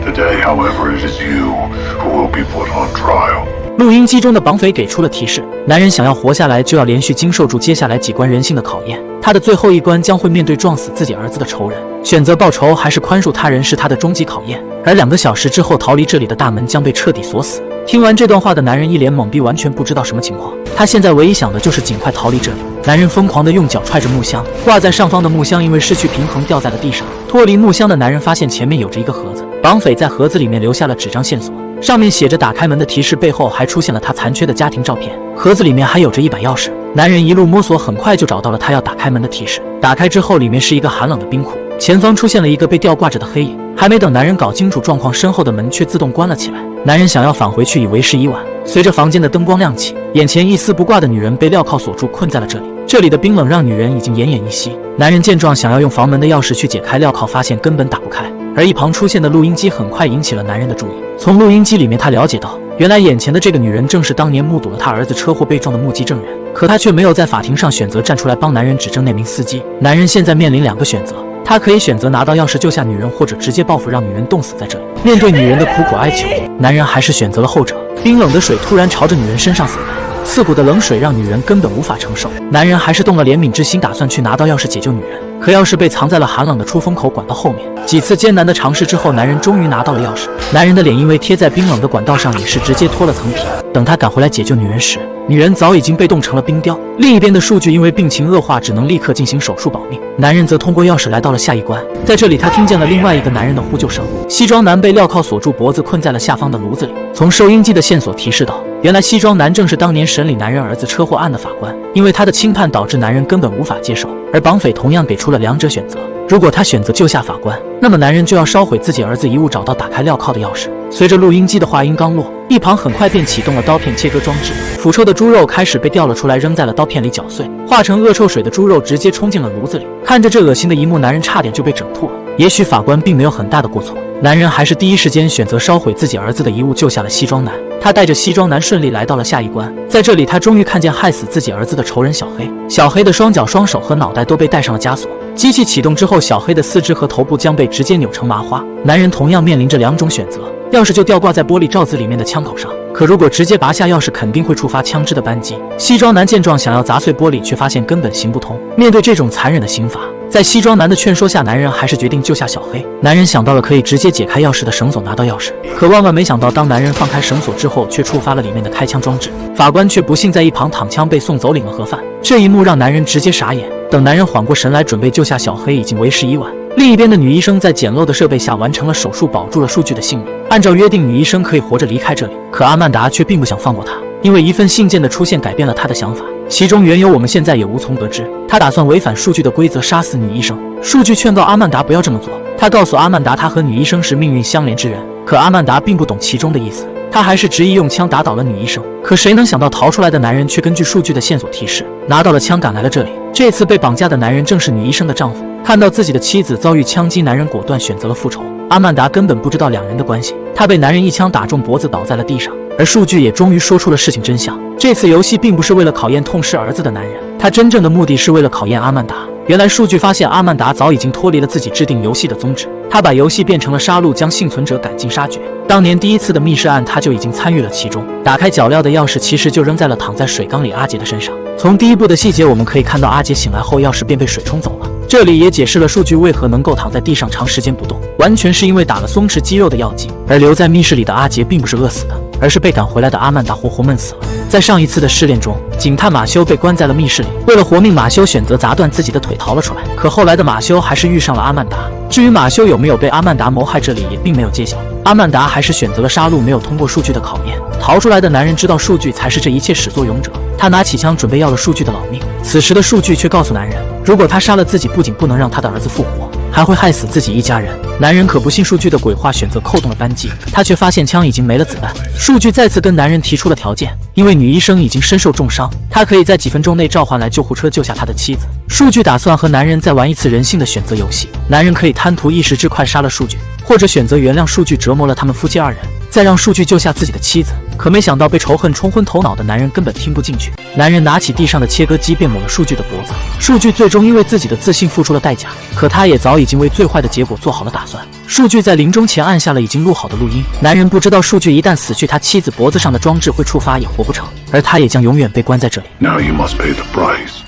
Today, however, it is you who will be put on trial. 录音机中的绑匪给出了提示，男人想要活下来，就要连续经受住接下来几关人性的考验。他的最后一关将会面对撞死自己儿子的仇人，选择报仇还是宽恕他人是他的终极考验。而2个小时之后，逃离这里的大门将被彻底锁死。听完这段话的男人一脸懵逼，完全不知道什么情况。他现在唯一想的就是尽快逃离这里。男人疯狂地用脚踹着木箱，挂在上方的木箱因为失去平衡掉在了地上。脱离木箱的男人发现前面有着一个盒子，绑匪在盒子里面留下了纸张线索。上面写着打开门的提示，背后还出现了他残缺的家庭照片。盒子里面还有着一把钥匙，男人一路摸索，很快就找到了他要打开门的提示。打开之后，里面是一个寒冷的冰库，前方出现了一个被吊挂着的黑影。还没等男人搞清楚状况，身后的门却自动关了起来。男人想要返回去，以为是已晚。随着房间的灯光亮起，眼前一丝不挂的女人被镣铐锁住，困在了这里。这里的冰冷让女人已经奄奄一息。男人见状，想要用房门的钥匙去解开镣铐，发现根本打不开。而一旁出现的录音机很快引起了男人的注意。从录音机里面，他了解到，原来眼前的这个女人正是当年目睹了他儿子车祸被撞的目击证人。可他却没有在法庭上选择站出来帮男人指证那名司机。男人现在面临2个选择，他可以选择拿到钥匙救下女人，或者直接报复，让女人冻死在这里。面对女人的苦苦哀求，男人还是选择了后者。冰冷的水突然朝着女人身上洒来，刺骨的冷水让女人根本无法承受。男人还是动了怜悯之心，打算去拿到钥匙解救女人。可钥匙被藏在了寒冷的出风口管道后面。几次艰难的尝试之后，男人终于拿到了钥匙。男人的脸因为贴在冰冷的管道上，也是直接脱了层皮。等他赶回来解救女人时，女人早已经被冻成了冰雕。另一边的数据因为病情恶化，只能立刻进行手术保命。男人则通过钥匙来到了下一关。在这里，他听见了另外一个男人的呼救声。西装男被镣铐锁住脖子，困在了下方的炉子里。从收音机的线索提示到，原来西装男正是当年审理男人儿子车祸案的法官。因为他的轻判导致男人根本无法接受，而绑匪同样给出了2者选择。如果他选择救下法官，那么男人就要烧毁自己儿子遗物，找到打开镣铐的钥匙。随着录音机的话音刚落，一旁很快便启动了刀片切割装置，腐臭的猪肉开始被调了出来，扔在了刀片里搅碎，化成恶臭水的猪肉直接冲进了炉子里。看着这恶心的一幕，男人差点就被整吐了。也许法官并没有很大的过错，男人还是第一时间选择烧毁自己儿子的遗物，救下了西装男。他带着西装男顺利来到了下一关，在这里他终于看见害死自己儿子的仇人小黑。小黑的双脚、双手和脑袋都被戴上了枷锁，机器启动之后，小黑的四肢和头部将被直接扭成麻花。男人同样面临着2种选择，钥匙就吊挂在玻璃罩子里面的枪口上，可如果直接拔下钥匙，肯定会触发枪支的扳机。西装男见状想要砸碎玻璃，却发现根本行不通。面对这种残忍的刑罚，在西装男的劝说下，男人还是决定救下小黑。男人想到了可以直接解开钥匙的绳索，拿到钥匙，可万万没想到，当男人放开绳索之后，却触发了里面的开枪装置。法官却不幸在一旁躺枪，被送走领了盒饭。这一幕让男人直接傻眼。等男人缓过神来，准备救下小黑，已经为时已晚。另一边的女医生在简陋的设备下完成了手术，保住了数据的性命。按照约定，女医生可以活着离开这里，可阿曼达却并不想放过她，因为一份信件的出现改变了她的想法，其中缘由我们现在也无从得知。她打算违反数据的规则，杀死女医生。数据劝告阿曼达不要这么做，他告诉阿曼达，他和女医生是命运相连之人。可阿曼达并不懂其中的意思，他还是执意用枪打倒了女医生。可谁能想到，逃出来的男人却根据数据的线索提示，拿到了枪，赶来了这里。这次被绑架的男人正是女医生的丈夫。看到自己的妻子遭遇枪击，男人果断选择了复仇。阿曼达根本不知道2人的关系，他被男人一枪打中脖子，倒在了地上。而数据也终于说出了事情真相。这次游戏并不是为了考验痛失儿子的男人，他真正的目的是为了考验阿曼达。原来数据发现阿曼达早已经脱离了自己制定游戏的宗旨，他把游戏变成了杀戮，将幸存者赶尽杀绝。当年第1次的密室案，他就已经参与了其中。打开脚镣的钥匙其实就扔在了躺在水缸里阿杰的身上。从第1部的细节我们可以看到，阿杰醒来后钥匙便被水冲走了。这里也解释了数据为何能够躺在地上长时间不动，完全是因为打了松弛肌肉的药剂。而留在密室里的阿杰并不是饿死的，而是被赶回来的阿曼达活活闷死了。在上一次的试炼中，警探马修被关在了密室里，为了活命，马修选择砸断自己的腿逃了出来。可后来的马修还是遇上了阿曼达。至于马修有没有被阿曼达谋害，这里也并没有揭晓。阿曼达还是选择了杀戮，没有通过数据的考验。逃出来的男人知道数据才是这一切始作俑者，他拿起枪准备要了数据的老命。此时的数据却告诉男人，如果他杀了自己，不仅不能让他的儿子复活，还会害死自己一家人。男人可不信数据的鬼话，选择扣动了扳机，他却发现枪已经没了子弹。数据再次跟男人提出了条件，因为女医生已经身受重伤，他可以在几分钟内召唤来救护车救下他的妻子。数据打算和男人再玩一次人性的选择游戏，男人可以贪图一时之快杀了数据，或者选择原谅数据折磨了他们夫妻二人，再让数据救下自己的妻子。可没想到被仇恨冲昏头脑的男人根本听不进去，男人拿起地上的切割机便抹了数据的脖子。数据最终因为自己的自信付出了代价，可他也早已经为最坏的结果做好了打算。数据在临终前按下了已经录好的录音，男人不知道数据一旦死去，他妻子脖子上的装置会触发也活不成，而他也将永远被关在这里。 Now you must pay the price.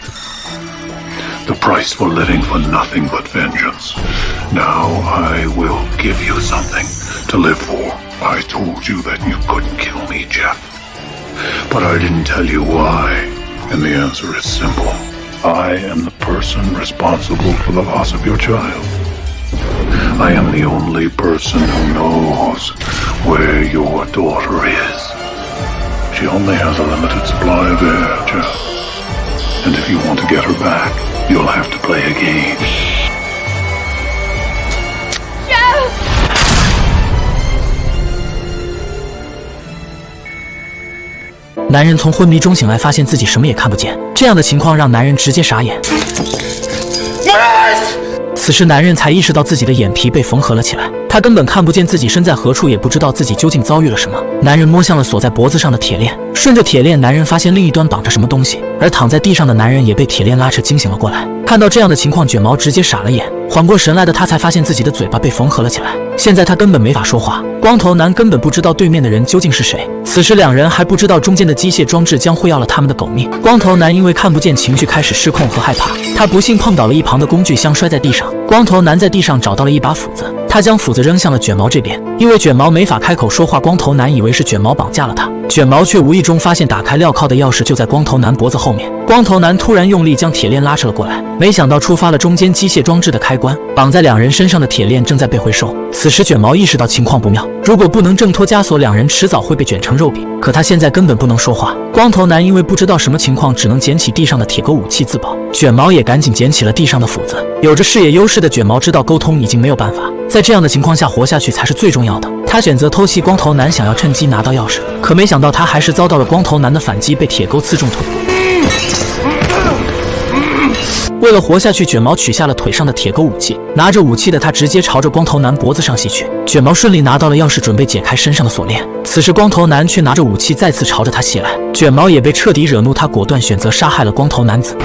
The price for living for nothing but vengeance. Now I will give you something to live for. I told you that you couldn't kill me, Jeff. But I didn't tell you why. And the answer is simple. I am the person responsible for the loss of your child. I am the only person who knows where your daughter is. She only has a limited supply of air, Jeff. And if you want to get her back, you'll have to play a game. 男人从昏迷中醒来，发现自己什么也看不见，这样的情况让男人直接傻眼。此时男人才意识到自己的眼皮被缝合了起来，他根本看不见自己身在何处，也不知道自己究竟遭遇了什么。男人摸向了锁在脖子上的铁链，顺着铁链，男人发现另一端绑着什么东西，而躺在地上的男人也被铁链拉扯惊醒了过来。看到这样的情况，卷毛直接傻了眼，缓过神来的他才发现自己的嘴巴被缝合了起来，现在他根本没法说话。光头男根本不知道对面的人究竟是谁，此时两人还不知道中间的机械装置将会要了他们的狗命。光头男因为看不见，情绪开始失控和害怕，他不幸碰倒了一旁的工具箱，摔在地上。光头男在地上找到了一把斧子，他将斧子扔向了卷毛这边，因为卷毛没法开口说话，光头男以为是卷毛绑架了他，卷毛却无意中发现打开镣铐的钥匙就在光头男脖子后面。光头男突然用力将铁链拉扯了过来，没想到触发了中间机械装置的开关，绑在两人身上的铁链正在被回收。此时卷毛意识到情况不妙，如果不能挣脱枷锁，两人迟早会被卷成肉饼。可他现在根本不能说话。光头男因为不知道什么情况，只能捡起地上的铁钩武器自保。卷毛也赶紧捡起了地上的斧子。有着视野优势的卷毛知道沟通已经没有办法，在这样的情况下活下去才是最重要的。他选择偷袭光头男，想要趁机拿到钥匙，可没想到他还是遭到了光头男的反击，被铁钩刺中腿部。为了活下去，卷毛取下了腿上的铁钩武器，拿着武器的他直接朝着光头男脖子上袭去。卷毛顺利拿到了钥匙，准备解开身上的锁链。此时光头男却拿着武器再次朝着他袭来，卷毛也被彻底惹怒，他果断选择杀害了光头男子。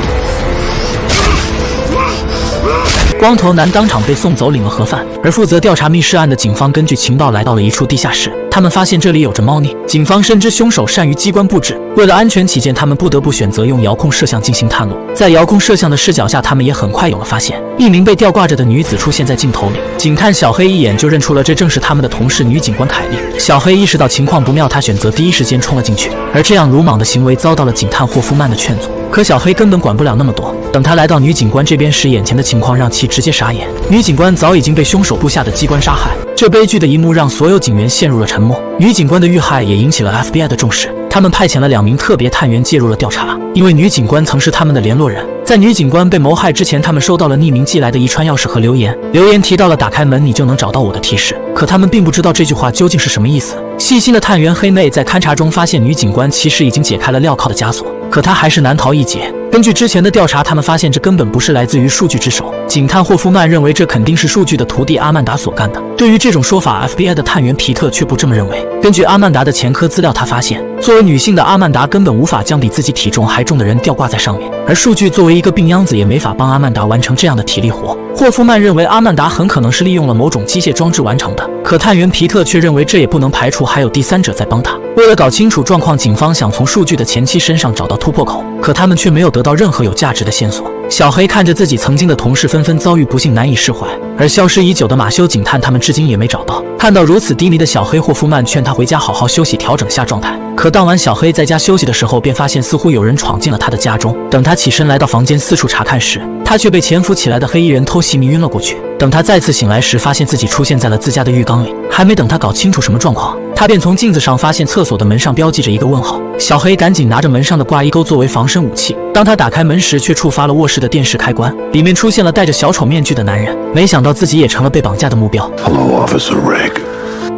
光头男当场被送走，领了盒饭。而负责调查密室案的警方根据情报来到了一处地下室，他们发现这里有着猫腻。警方深知凶手善于机关布置，为了安全起见，他们不得不选择用遥控摄像进行探路。在遥控摄像的视角下，他们也很快有了发现，一名被吊挂着的女子出现在镜头里。警探小黑一眼就认出了这正是他们的同事女警官凯莉。小黑意识到情况不妙，他选择第一时间冲了进去，而这样鲁莽的行为遭到了警探霍夫曼的劝阻。可小黑根本管不了那么多，等他来到女警官这边时，眼前的情况让其直接傻眼。女警官早已经被凶手布下的机关杀害，这悲剧的一幕让所有警员陷入了沉默。女警官的遇害也引起了 FBI 的重视，他们派遣了2名特别探员介入了调查，因为女警官曾是他们的联络人。在女警官被谋害之前，他们收到了匿名寄来的一串钥匙和留言，留言提到了打开门你就能找到我的提示，可他们并不知道这句话究竟是什么意思。细心的探员黑妹在勘查中发现女警官其实已经解开了镣铐的枷锁，可她还是难逃一劫。根据之前的调查，他们发现这根本不是来自于数据之手。警探霍夫曼认为这肯定是数据的徒弟阿曼达所干的。对于这种说法， FBI 的探员皮特却不这么认为。根据阿曼达的前科资料，他发现作为女性的阿曼达根本无法将比自己体重还重的人吊挂在上面，而数据作为一个病秧子也没法帮阿曼达完成这样的体力活。霍夫曼认为阿曼达很可能是利用了某种机械装置完成的，可探员皮特却认为这也不能排除还有第三者在帮他。为了搞清楚状况，警方想从数据的前妻身上找到突破口，可他们却没有得到任何有价值的线索。小黑看着自己曾经的同事纷纷遭遇不幸，难以释怀，而消失已久的马修警探他们至今也没找到。看到如此低迷的小黑，霍夫曼劝他回家好好休息，调整下状态。可当晚小黑在家休息的时候，便发现似乎有人闯进了他的家中。等他起身来到房间四处查看时，他却被潜伏起来的黑衣人偷袭迷晕了过去。等他再次醒来时，发现自己出现在了自家的浴缸里。还没等他搞清楚什么状况，他便从镜子上发现厕所的门上标记着一个问号。小黑赶紧拿着门上的挂衣钩作为防身武器。当他打开门时，却触发了卧室的电视开关，里面出现了戴着小丑面具的男人。没想到自己也成了被绑架的目标。Hello, Officer Rigg.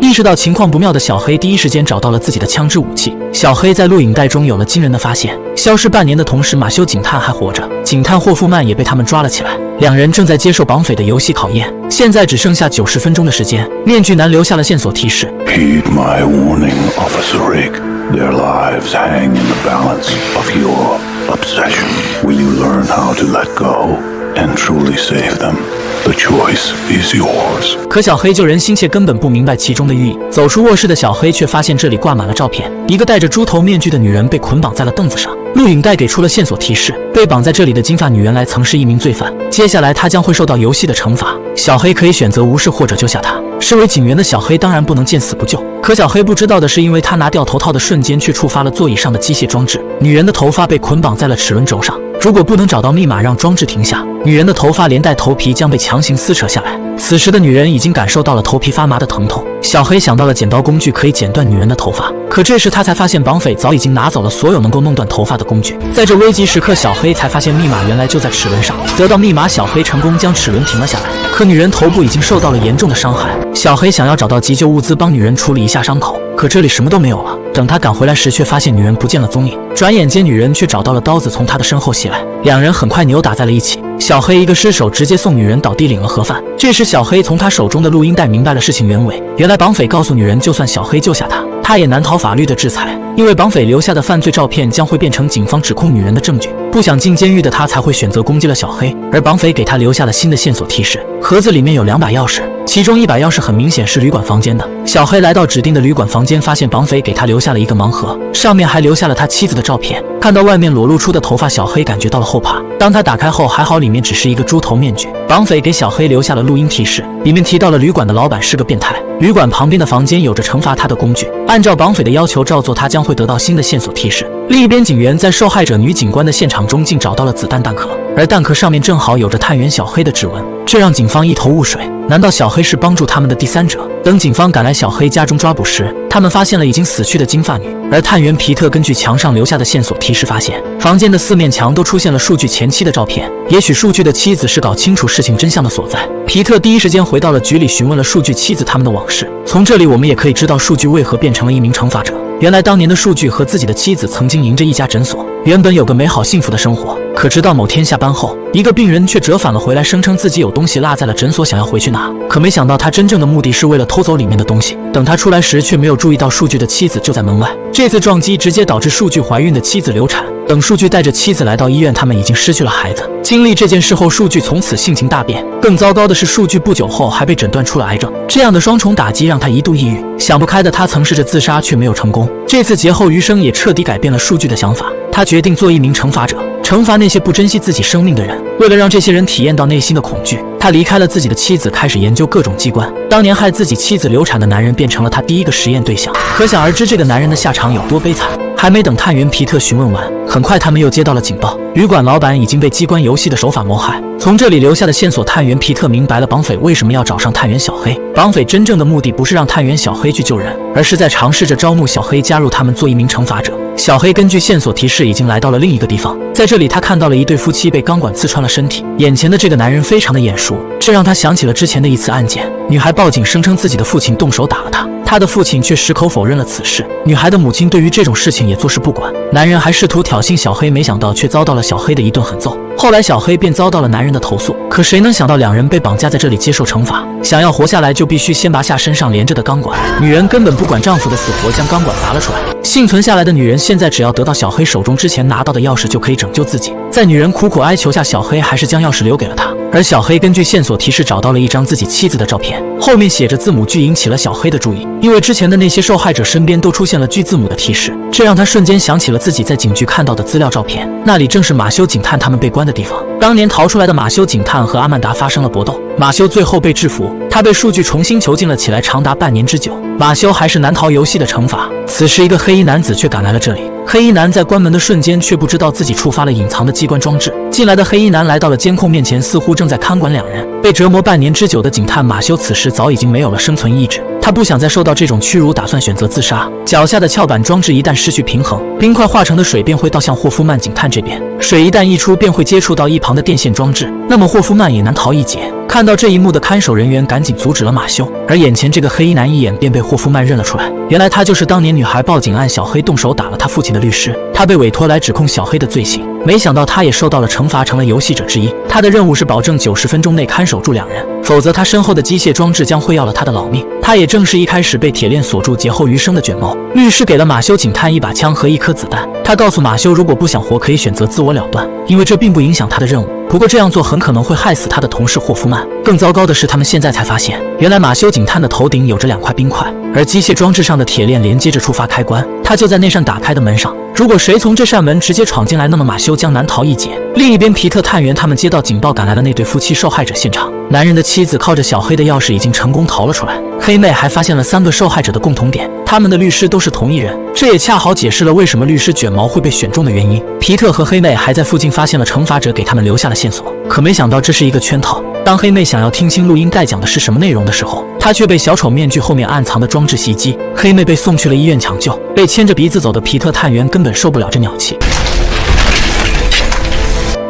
意识到情况不妙的小黑第一时间找到了自己的枪支武器。小黑在录影带中有了惊人的发现，消失半年的同时，马修警探还活着，警探霍夫曼也被他们抓了起来。两人正在接受绑匪的游戏考验，现在只剩下90分钟的时间。面具男留下了线索提示 Heed my warning, Officer Rigg. Their lives hang in the balance of your obsession. Will you learn how to let go and truly save them? The choice is yours. 可小黑救人心切，根本不明白其中的寓意。走出卧室的小黑却发现这里挂满了照片，一个戴着猪头面具的女人被捆绑在了凳子上。录影带给出了线索提示，被绑在这里的金发女原来曾是一名罪犯，接下来她将会受到游戏的惩罚。小黑可以选择无视或者救下她。身为警员的小黑当然不能见死不救，可小黑不知道的是，因为他拿掉头套的瞬间，却触发了座椅上的机械装置，女人的头发被捆绑在了齿轮轴上。如果不能找到密码让装置停下，女人的头发连带头皮将被强行撕扯下来。此时的女人已经感受到了头皮发麻的疼痛，小黑想到了剪刀工具可以剪断女人的头发，可这时他才发现绑匪早已经拿走了所有能够弄断头发的工具。在这危急时刻，小黑才发现密码原来就在齿轮上。得到密码，小黑成功将齿轮停了下来，可女人头部已经受到了严重的伤害。小黑想要找到急救物资帮女人处理一下伤口，可这里什么都没有了。等他赶回来时，却发现女人不见了踪影。转眼间，女人却找到了刀子从他的身后袭来，两人很快扭打在了一起。小黑一个失手，直接送女人倒地领了盒饭。这时小黑从他手中的录音带明白了事情原委，原来绑匪告诉女人，就算小黑救下她，他也难逃法律的制裁，因为绑匪留下的犯罪照片将会变成警方指控女人的证据。不想进监狱的他才会选择攻击了小黑，而绑匪给他留下了新的线索提示，盒子里面有2把钥匙，其中1把钥匙很明显是旅馆房间的。小黑来到指定的旅馆房间，发现绑匪给他留下了一个盲盒，上面还留下了他妻子的照片。看到外面裸露出的头发，小黑感觉到了后怕。当他打开后，还好里面只是一个猪头面具。绑匪给小黑留下了录音提示，里面提到了旅馆的老板是个变态，旅馆旁边的房间有着惩罚他的工具，按照绑匪的要求照做，他将会得到新的线索提示。另一边，警员在受害者女警官的现场中竟找到了子弹弹壳，而弹壳上面正好有着探员小黑的指纹，这让警方一头雾水。难道小黑是帮助他们的第三者？等警方赶来小黑家中抓捕时，他们发现了已经死去的金发女，而探员皮特根据墙上留下的线索提示发现，房间的4面墙都出现了数据前妻的照片，也许数据的妻子是搞清楚事情真相的所在。皮特第一时间回到了局里，询问了数据妻子他们的往事。从这里我们也可以知道数据为何变成了一名惩罚者。原来当年的数据和自己的妻子曾经营着一家诊所，原本有个美好幸福的生活。可直到某天下班后，一个病人却折返了回来，声称自己有东西落在了诊所，想要回去拿。可没想到他真正的目的是为了偷走里面的东西。等他出来时，却没有注意到数据的妻子就在门外。这次撞击直接导致数据怀孕的妻子流产。等数据带着妻子来到医院，他们已经失去了孩子。经历这件事后，数据从此性情大变。更糟糕的是，数据不久后还被诊断出了癌症。这样的双重打击让他一度抑郁，想不开的他曾试着自杀，却没有成功。这次劫后余生也彻底改变了数据的想法，他决定做一名惩罚者，惩罚那些不珍惜自己生命的人。为了让这些人体验到内心的恐惧，他离开了自己的妻子，开始研究各种机关。当年害自己妻子流产的男人变成了他第一个实验对象，可想而知这个男人的下场有多悲惨。还没等探员皮特询问完，很快他们又接到了警报，旅馆老板已经被机关游戏的手法谋害。从这里留下的线索，探员皮特明白了绑匪为什么要找上探员小黑。绑匪真正的目的不是让探员小黑去救人，而是在尝试着招募小黑加入他们，做一名惩罚者。小黑根据线索提示已经来到了另一个地方，在这里他看到了一对夫妻被钢管刺穿了身体，眼前的这个男人非常的眼熟，这让他想起了之前的一次案件。女孩报警声称自己的父亲动手打了她，她的父亲却矢口否认了此事。女孩的母亲对于这种事情也坐视不管，男人还试图挑衅小黑，没想到却遭到了小黑的一顿狠揍。后来小黑便遭到了男人的投诉，可谁能想到两人被绑架在这里接受惩罚，想要活下来就必须先拔下身上连着的钢管。女人根本不管丈夫的死活，将钢管拔了出来。幸存下来的女人现在只要得到小黑手中之前拿到的钥匙就可以拯救自己。在女人苦苦哀求下，小黑还是将钥匙留给了她。而小黑根据线索提示找到了一张自己妻子的照片，后面写着字母巨，引起了小黑的注意，因为之前的那些受害者身边都出现了巨字母的提示，这让他瞬间想起了自己在警局看到的资料照片，那里正是马修警探他们被关的地方。当年逃出来的马修警探和阿曼达发生了搏斗，马修最后被制服，他被数据重新囚禁了起来，长达半年之久。马修还是难逃游戏的惩罚。此时一个黑衣男子却赶来了这里，黑衣男在关门的瞬间却不知道自己触发了隐藏的机关装置。进来的黑衣男来到了监控面前，似乎正在看管两人。被折磨半年之久的警探马修此时早已经没有了生存意志，他不想再受到这种屈辱，打算选择自杀。脚下的翘板装置一旦失去平衡，冰块化成的水便会倒向霍夫曼警探这边，水一旦溢出便会接触到一旁的电线装置，那么霍夫曼也难逃一劫。看到这一幕的看守人员赶紧阻止了马修，而眼前这个黑衣男一眼便被霍夫曼认了出来，原来他就是当年女孩报警案小黑动手打了他父亲的律师，他被委托来指控小黑的罪行，没想到他也受到了惩罚，成了游戏者之一。他的任务是保证90分钟内看守住两人，否则他身后的机械装置将会要了他的老命。他也正是一开始被铁链锁住劫后余生的卷毛。律师给了马修警探一把枪和一颗子弹，他告诉马修，如果不想活可以选择自我了断，因为这并不影响他的任务，不过这样做很可能会害死他的同事霍夫曼。更糟糕的是，他们现在才发现，原来马修警探的头顶有着2块冰块，而机械装置上的铁链连接着触发开关，它就在那扇打开的门上。如果谁从这扇门直接闯进来，那么马修将难逃一劫。另一边，皮特探员他们接到警报，赶来了那对夫妻受害者现场。男人的妻子靠着小黑的钥匙已经成功逃了出来，黑妹还发现了3个受害者的共同点，他们的律师都是同一人，这也恰好解释了为什么律师卷毛会被选中的原因。皮特和黑妹还在附近发现了惩罚者给他们留下了线索，可没想到这是一个圈套。当黑妹想要听清录音带讲的是什么内容的时候，她却被小丑面具后面暗藏的装置袭击，黑妹被送去了医院抢救。被牵着鼻子走的皮特探员根本受不了这鸟气。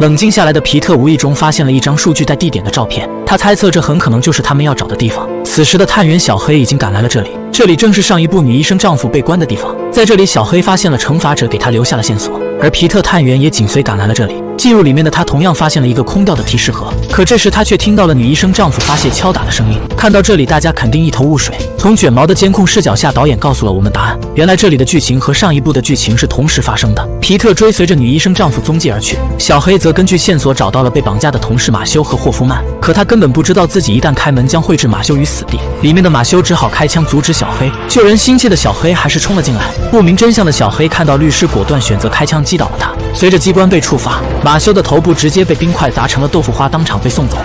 冷静下来的皮特无意中发现了一张数据带地点的照片，他猜测这很可能就是他们要找的地方。此时的探员小黑已经赶来了这里，这里正是上一部女医生丈夫被关的地方。在这里，小黑发现了惩罚者给他留下了线索，而皮特探员也紧随赶来了这里。进入里面的他同样发现了一个空掉的提示盒，可这时他却听到了女医生丈夫发泄敲打的声音。看到这里，大家肯定一头雾水。从卷毛的监控视角下，导演告诉了我们答案。原来这里的剧情和上一部的剧情是同时发生的。皮特追随着女医生丈夫踪迹而去，小黑则根据线索找到了被绑架的同事马修和霍夫曼。可他根本不知道自己一旦开门将会置马修于死地。里面的马修只好开枪阻止小黑，救人心切的小黑还是冲了进来。不明真相的小黑看到律师，果断选择开枪击倒了他。随着机关被触发，马修的头部直接被冰块砸成了豆腐花，当场被送走。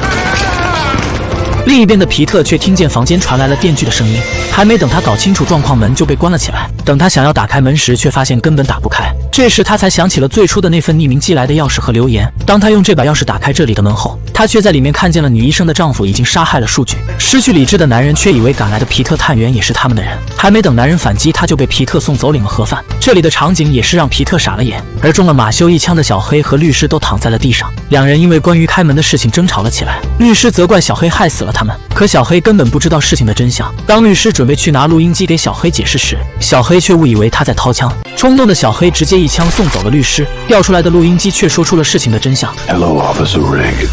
另一边的皮特却听见房间传来了电锯的声音，还没等他搞清楚状况，门就被关了起来。等他想要打开门时，却发现根本打不开。这时他才想起了最初的那份匿名寄来的钥匙和留言。当他用这把钥匙打开这里的门后，他却在里面看见了女医生的丈夫已经杀害了数据。失去理智的男人却以为赶来的皮特探员也是他们的人，还没等男人反击，他就被皮特送走领了盒饭。这里的场景也是让皮特傻了眼。而中了马修一枪的小黑和律师都躺在了地上，两人因为关于开门的事情争吵了起来。律师责怪小黑害死了他们，可小黑根本不知道事情的真相。当律师准备去拿录音机给小黑解释时，小黑却误以为他在掏枪。冲动的小黑直接一枪送走了律师，调出来的录音机却说出了事情的真相。 Hello, Officer Rigg.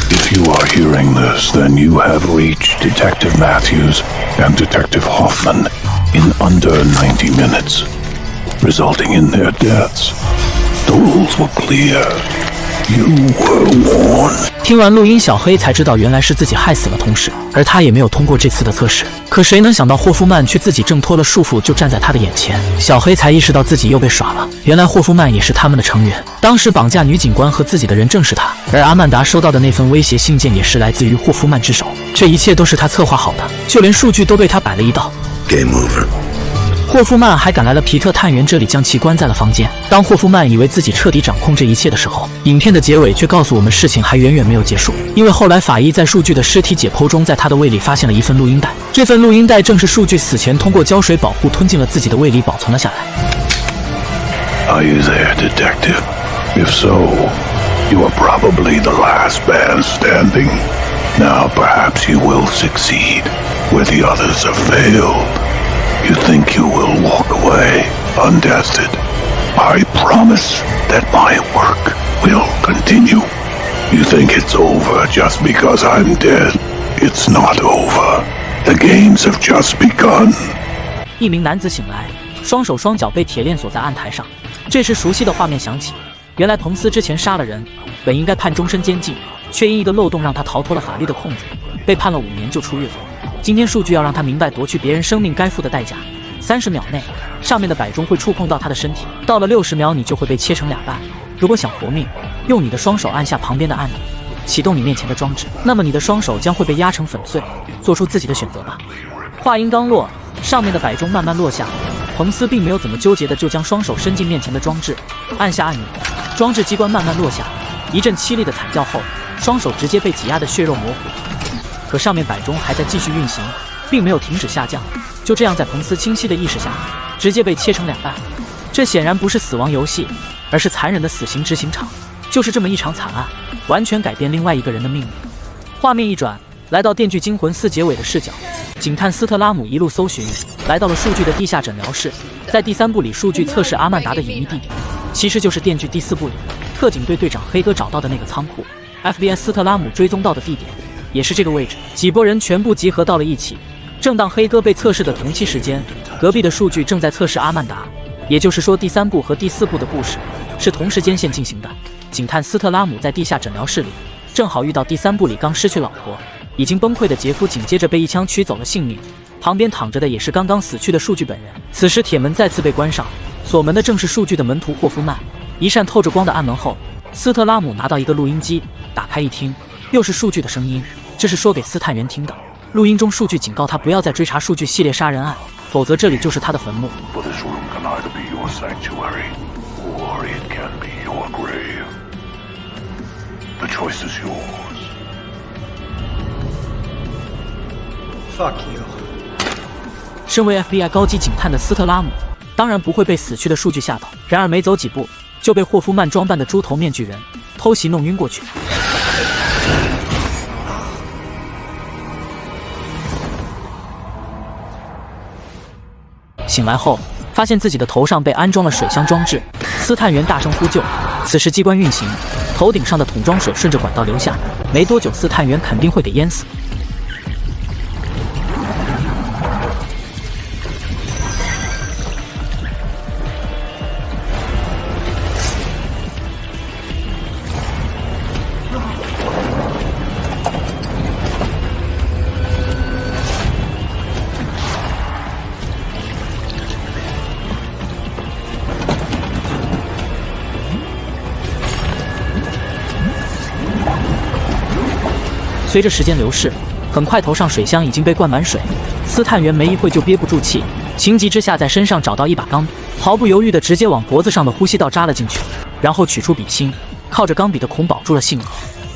If you are hearing this, then you have reached Detective Matthews and Detective Hoffman in under 90 minutes, resulting in their deaths. The rules were clear. You were warned. 听完录音，小黑才知道原来是自己害死了同事，而他也没有通过这次的测试。可谁能想到霍夫曼却自己挣脱了束缚，就站在他的眼前。小黑才意识到自己又被耍了，原来霍夫曼也是他们的成员。当时绑架女警官和自己的人正是他，而阿曼达收到的那份威胁信件也是来自于霍夫曼之手。这一切都是他策划好的，就连数据都被他摆了一道。 Game over. 霍夫曼还赶来了皮特探员这里，将其关在了房间。当霍夫曼以为自己彻底掌控这一切的时候，影片的结尾却告诉我们事情还远远没有结束。因为后来法医在数据的尸体解剖中，在他的胃里发现了一份录音带，这份录音带正是数据死前通过胶水保护吞进了自己的胃里保存了下来。 Are you there, Detective? If so, you are probably the last man standing. Now perhaps you will succeed where the others have failed. You think you will walk away untested. I promise that my work will continue. You think it's over just because I'm dead. It's not over. The games have just begun. 一名男子醒来，双手双脚被铁链锁在案台上。这时熟悉的画面响起，原来彭斯之前杀了人，本应该判终身监禁，却因一个漏洞让他逃脱了法律的控制，被判了5年就出狱了。今天数据要让他明白夺去别人生命该付的代价。30秒内，上面的摆钟会触碰到他的身体，到了60秒，你就会被切成2半。如果想活命，用你的双手按下旁边的按钮，启动你面前的装置，那么你的双手将会被压成粉碎。做出自己的选择吧。话音刚落，上面的摆钟慢慢落下。彭斯并没有怎么纠结的，就将双手伸进面前的装置，按下按钮，装置机关慢慢落下。一阵凄厉的惨叫后，双手直接被挤压的血肉模糊。可上面摆钟还在继续运行，并没有停止下降，就这样在彭斯清晰的意识下，直接被切成两半。这显然不是死亡游戏，而是残忍的死刑执行场。就是这么一场惨案，完全改变另外一个人的命运。画面一转，来到《电锯惊魂4》结尾的视角，警探斯特拉姆一路搜寻，来到了数据的地下诊疗室。在第3部里，数据测试阿曼达的隐秘地点，其实就是《电锯》第4部里特警队队长黑哥找到的那个仓库。FBI 斯特拉姆追踪到的地点也是这个位置。几拨人全部集合到了一起。正当黑哥被测试的同期时间，隔壁的数据正在测试阿曼达，也就是说第3部和第4部的故事是同时间线进行的。警探斯特拉姆在地下诊疗室里，正好遇到第3部里刚失去老婆、已经崩溃的杰夫，紧接着被一枪取走了性命。旁边躺着的也是刚刚死去的数据本人。此时铁门再次被关上，锁门的正是数据的门徒霍夫曼。一扇透着光的暗门后，斯特拉姆拿到一个录音机，打开一听，又是数据的声音。这是说给斯探员听的。录音中数据警告他不要再追查数据系列杀人案，否则这里就是他的坟墓。The choice is yours. Fuck you. 身为 FBI 高级警探的斯特拉姆，当然不会被死去的数据吓到。然而没走几步，就被霍夫曼装扮的猪头面具人偷袭弄晕过去。醒来后，发现自己的头上被安装了水箱装置，斯探员大声呼救。此时机关运行，头顶上的桶装水顺着管道流下，没多久斯探员肯定会给淹死。随着时间流逝，很快头上水箱已经被灌满水，斯探员没一会就憋不住气，情急之下在身上找到一把钢笔，毫不犹豫地直接往脖子上的呼吸道扎了进去，然后取出笔芯，靠着钢笔的孔保住了性命。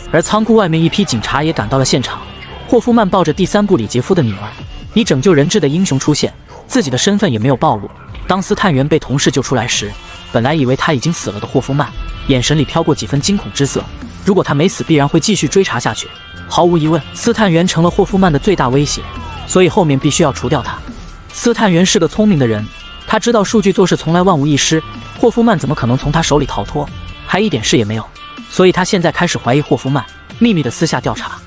而仓库外面一批警察也赶到了现场，霍夫曼抱着第3部里杰夫的女儿，以拯救人质的英雄出现，自己的身份也没有暴露。当斯探员被同事救出来时，本来以为他已经死了的霍夫曼，眼神里飘过几分惊恐之色。如果他没死，必然会继续追查下去。毫无疑问，斯探员成了霍夫曼的最大威胁，所以后面必须要除掉他。斯探员是个聪明的人，他知道数据做事从来万无一失，霍夫曼怎么可能从他手里逃脱，还一点事也没有，所以他现在开始怀疑霍夫曼，秘密的私下调查。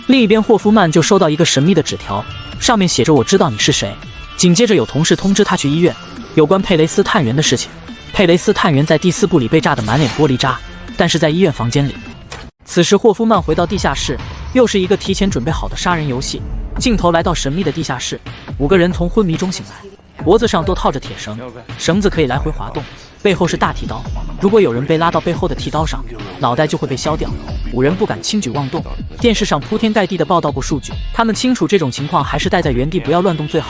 另一边，霍夫曼就收到一个神秘的纸条，上面写着我知道你是谁。紧接着有同事通知他去医院，有关佩雷斯探员的事情。佩雷斯探员在第4部里被炸得满脸玻璃渣，但是在医院房间里。此时霍夫曼回到地下室，又是一个提前准备好的杀人游戏。镜头来到神秘的地下室，5个人从昏迷中醒来，脖子上都套着铁绳，绳子可以来回滑动，背后是大剃刀，如果有人被拉到背后的剃刀上，脑袋就会被削掉。5人不敢轻举妄动。电视上铺天盖地的报道过数据，他们清楚这种情况还是待在原地不要乱动最好。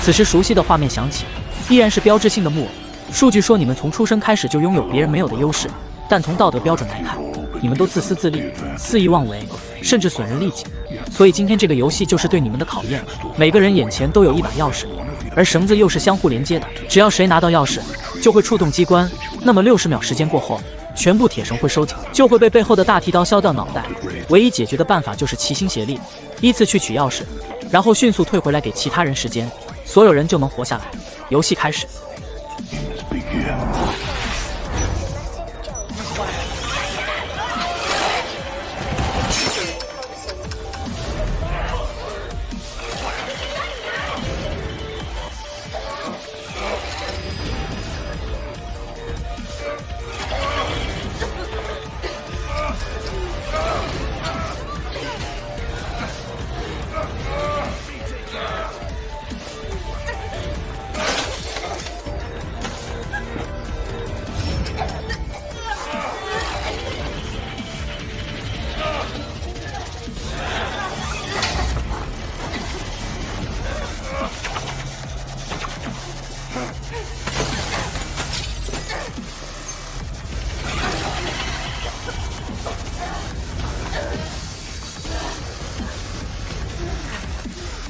此时熟悉的画面响起，依然是标志性的木偶。数据说你们从出生开始就拥有别人没有的优势，但从道德标准来看，你们都自私自利、肆意妄为，甚至损人利己。所以今天这个游戏就是对你们的考验。每个人眼前都有一把钥匙，而绳子又是相互连接的，只要谁拿到钥匙，就会触动机关。那么60秒时间过后，全部铁绳会收紧，就会被背后的大剃刀削掉脑袋。唯一解决的办法就是齐心协力，依次去取钥匙，然后迅速退回来给其他人时间，所有人就能活下来。游戏开始。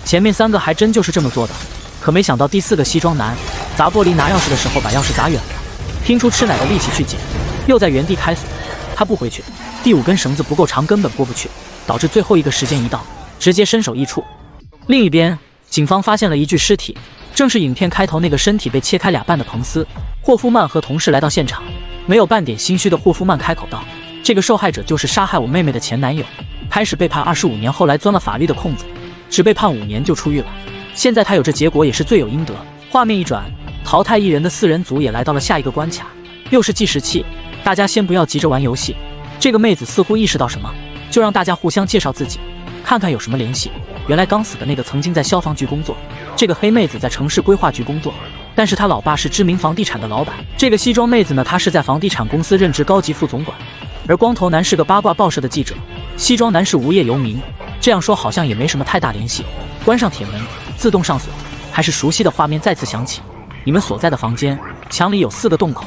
前面3个还真就是这么做的，可没想到第4个西装男砸玻璃拿钥匙的时候把钥匙砸远了，拼出吃奶的力气去捡，又在原地开锁。他不回去，第5根绳子不够长，根本过不去，导致最后一个时间一到，直接身首异处。另一边，警方发现了一具尸体，正是影片开头那个身体被切开2半的彭斯。霍夫曼和同事来到现场，没有半点心虚的霍夫曼开口道：“这个受害者就是杀害我妹妹的前男友，开始被判25年，后来钻了法律的空子，只被判5年就出狱了。现在他有这结果也是罪有应得。”画面一转，淘汰1人的4人组也来到了下一个关卡，又是计时器。大家先不要急着玩游戏。这个妹子似乎意识到什么，就让大家互相介绍自己，看看有什么联系。原来刚死的那个曾经在消防局工作，这个黑妹子在城市规划局工作，但是她老爸是知名房地产的老板。这个西装妹子呢，她是在房地产公司任职高级副总管。而光头男是个八卦报社的记者，西装男是无业游民。这样说好像也没什么太大联系。关上铁门，自动上锁，还是熟悉的画面再次响起。你们所在的房间墙里有4个洞口，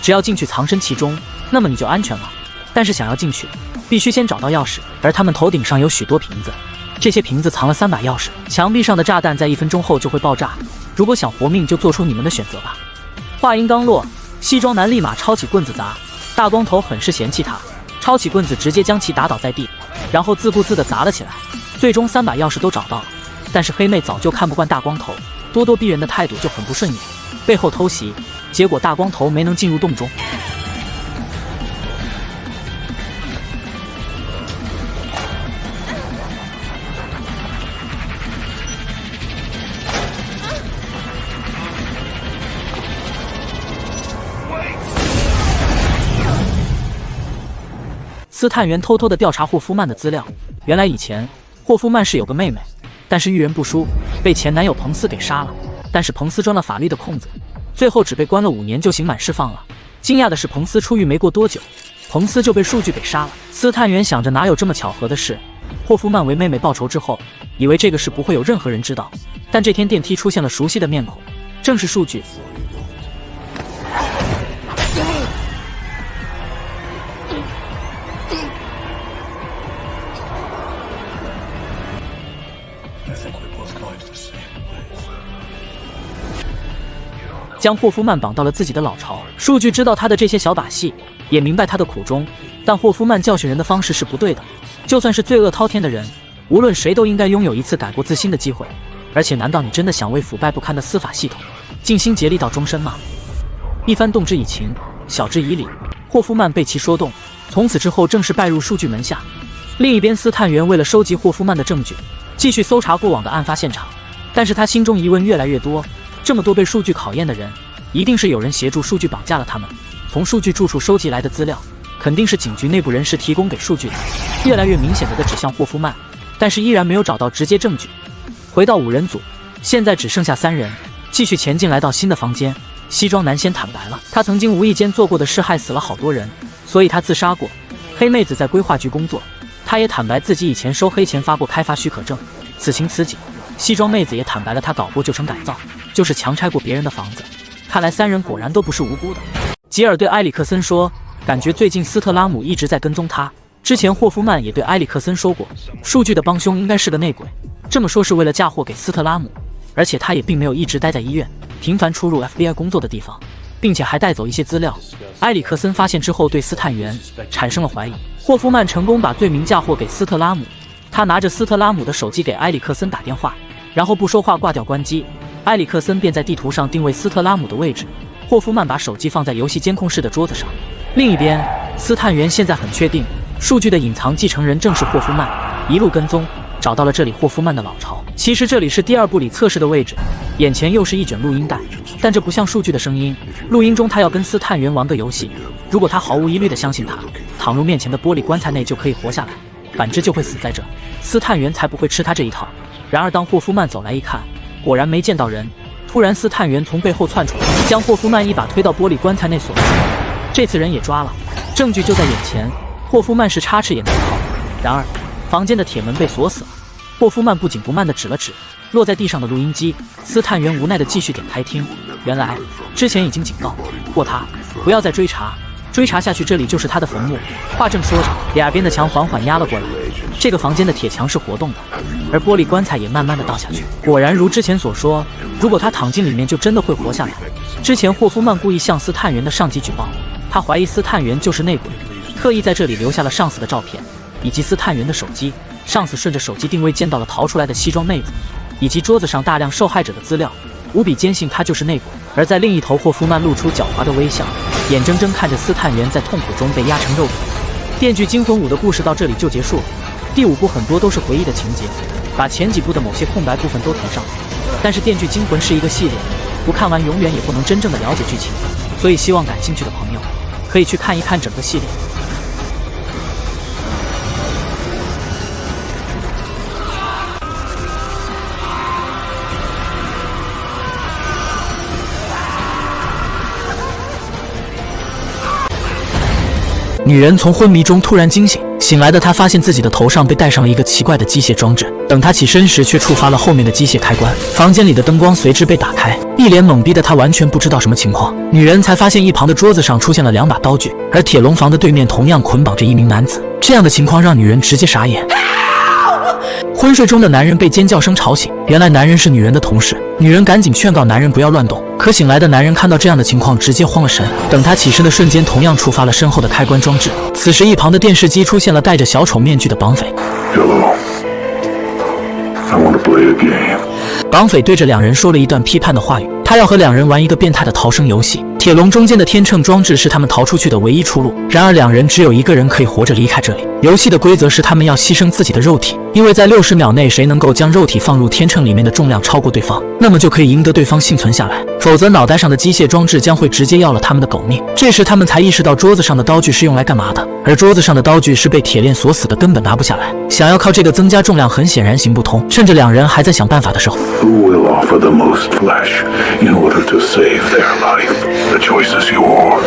只要进去藏身其中，那么你就安全了。但是想要进去，必须先找到钥匙，而他们头顶上有许多瓶子，这些瓶子藏了3把钥匙。墙壁上的炸弹在1分钟后就会爆炸，如果想活命，就做出你们的选择吧。话音刚落，西装男立马抄起棍子砸，大光头很是嫌弃他，抄起棍子直接将其打倒在地，然后自顾自地砸了起来。最终3把钥匙都找到了，但是黑妹早就看不惯大光头咄咄逼人的态度，就很不顺眼，背后偷袭，结果大光头没能进入洞中。斯探员偷偷地调查霍夫曼的资料，原来以前霍夫曼是有个妹妹，但是遇人不淑，被前男友彭斯给杀了。但是彭斯钻了法律的空子，最后只被关了5年就刑满释放了。惊讶的是，彭斯出狱没过多久，彭斯就被数据给杀了。斯探员想着哪有这么巧合的事，霍夫曼为妹妹报仇之后，以为这个事不会有任何人知道。但这天电梯出现了熟悉的面孔，正是数据。将霍夫曼绑到了自己的老巢。数据知道他的这些小把戏，也明白他的苦衷，但霍夫曼教训人的方式是不对的。就算是罪恶滔天的人，无论谁都应该拥有一次改过自新的机会。而且难道你真的想为腐败不堪的司法系统尽心竭力到终身吗？一番动之以情，晓之以理，霍夫曼被其说动，从此之后正式拜入数据门下。另一边，斯探员为了收集霍夫曼的证据，继续搜查过往的案发现场，但是他心中疑问越来越多。这么多被数据考验的人，一定是有人协助数据绑架了他们。从数据住处收集来的资料，肯定是警局内部人士提供给数据的，越来越明显的指向霍夫曼，但是依然没有找到直接证据。回到5人组，现在只剩下3人，继续前进，来到新的房间。西装男先坦白了，他曾经无意间做过的事害死了好多人，所以他自杀过。黑妹子在规划局工作，他也坦白自己以前收黑钱发过开发许可证。此情此景，西装妹子也坦白了，他搞过旧城改造，就是强拆过别人的房子。看来3人果然都不是无辜的。吉尔对埃里克森说，感觉最近斯特拉姆一直在跟踪他。之前霍夫曼也对埃里克森说过，数据的帮凶应该是个内鬼，这么说是为了嫁祸给斯特拉姆。而且他也并没有一直待在医院，频繁出入 FBI 工作的地方，并且还带走一些资料。埃里克森发现之后，对斯探员产生了怀疑。霍夫曼成功把罪名嫁祸给斯特拉姆，他拿着斯特拉姆的手机给埃里克森打电话，然后不说话挂掉关机。埃里克森便在地图上定位斯特拉姆的位置。霍夫曼把手机放在游戏监控室的桌子上。另一边，斯探员现在很确定，数据的隐藏继承人正是霍夫曼，一路跟踪，找到了这里霍夫曼的老巢。其实这里是第2部里测试的位置，眼前又是一卷录音带，但这不像数据的声音。录音中他要跟斯探员玩个游戏，如果他毫无疑虑地相信他，躺入面前的玻璃棺材内就可以活下来，反之就会死在这，斯探员才不会吃他这一套。然而当霍夫曼走来一看，果然没见到人。突然斯探员从背后窜出来，将霍夫曼一把推到玻璃棺材内锁住。这次人也抓了，证据就在眼前，霍夫曼是插翅也能逃。然而房间的铁门被锁死了。霍夫曼不紧不慢地指了指落在地上的录音机，斯探员无奈地继续点开听。原来之前已经警告过他不要再追查，追查下去，这里就是他的坟墓。话正说着，两边的墙缓缓压了过来，这个房间的铁墙是活动的，而玻璃棺材也慢慢的倒下去。果然如之前所说，如果他躺进里面，就真的会活下来。之前霍夫曼故意向斯探员的上级举报，他怀疑斯探员就是内鬼，特意在这里留下了上司的照片以及斯探员的手机。上司顺着手机定位见到了逃出来的西装妹子，以及桌子上大量受害者的资料，无比坚信他就是内鬼。而在另一头，霍夫曼露出狡猾的微笑，眼睁睁看着斯探员在痛苦中被压成肉饼。电锯惊魂5的故事到这里就结束了。第5部很多都是回忆的情节，把前几部的某些空白部分都填上了。但是电锯惊魂是一个系列，不看完永远也不能真正的了解剧情，所以希望感兴趣的朋友可以去看一看整个系列。女人从昏迷中突然惊醒，醒来的她发现自己的头上被戴上了一个奇怪的机械装置，等她起身时却触发了后面的机械开关，房间里的灯光随之被打开，一脸懵逼的她完全不知道什么情况。女人才发现一旁的桌子上出现了2把刀具，而铁笼房的对面同样捆绑着一名男子，这样的情况让女人直接傻眼。昏睡中的男人被尖叫声吵醒，原来男人是女人的同事，女人赶紧劝告男人不要乱动，可醒来的男人看到这样的情况直接慌了神，等他起身的瞬间同样触发了身后的开关装置，此时一旁的电视机出现了戴着小丑面具的绑匪。 Hello. I want to play a game. 绑匪对着2人说了一段批判的话语，他要和2人玩一个变态的逃生游戏。铁笼中间的天秤装置是他们逃出去的唯一出路，然而2人只有1个人可以活着离开这里。游戏的规则是他们要牺牲自己的肉体，因为在60秒内谁能够将肉体放入天秤里面的重量超过对方，那么就可以赢得对方幸存下来，否则脑袋上的机械装置将会直接要了他们的狗命。这时他们才意识到桌子上的刀具是用来干嘛的，而桌子上的刀具是被铁链锁死的，根本拿不下来。想要靠这个增加重量很显然行不通。趁着2人还在想办法的时候， Who will offer the most flesh in order to save their life? The choice is yours.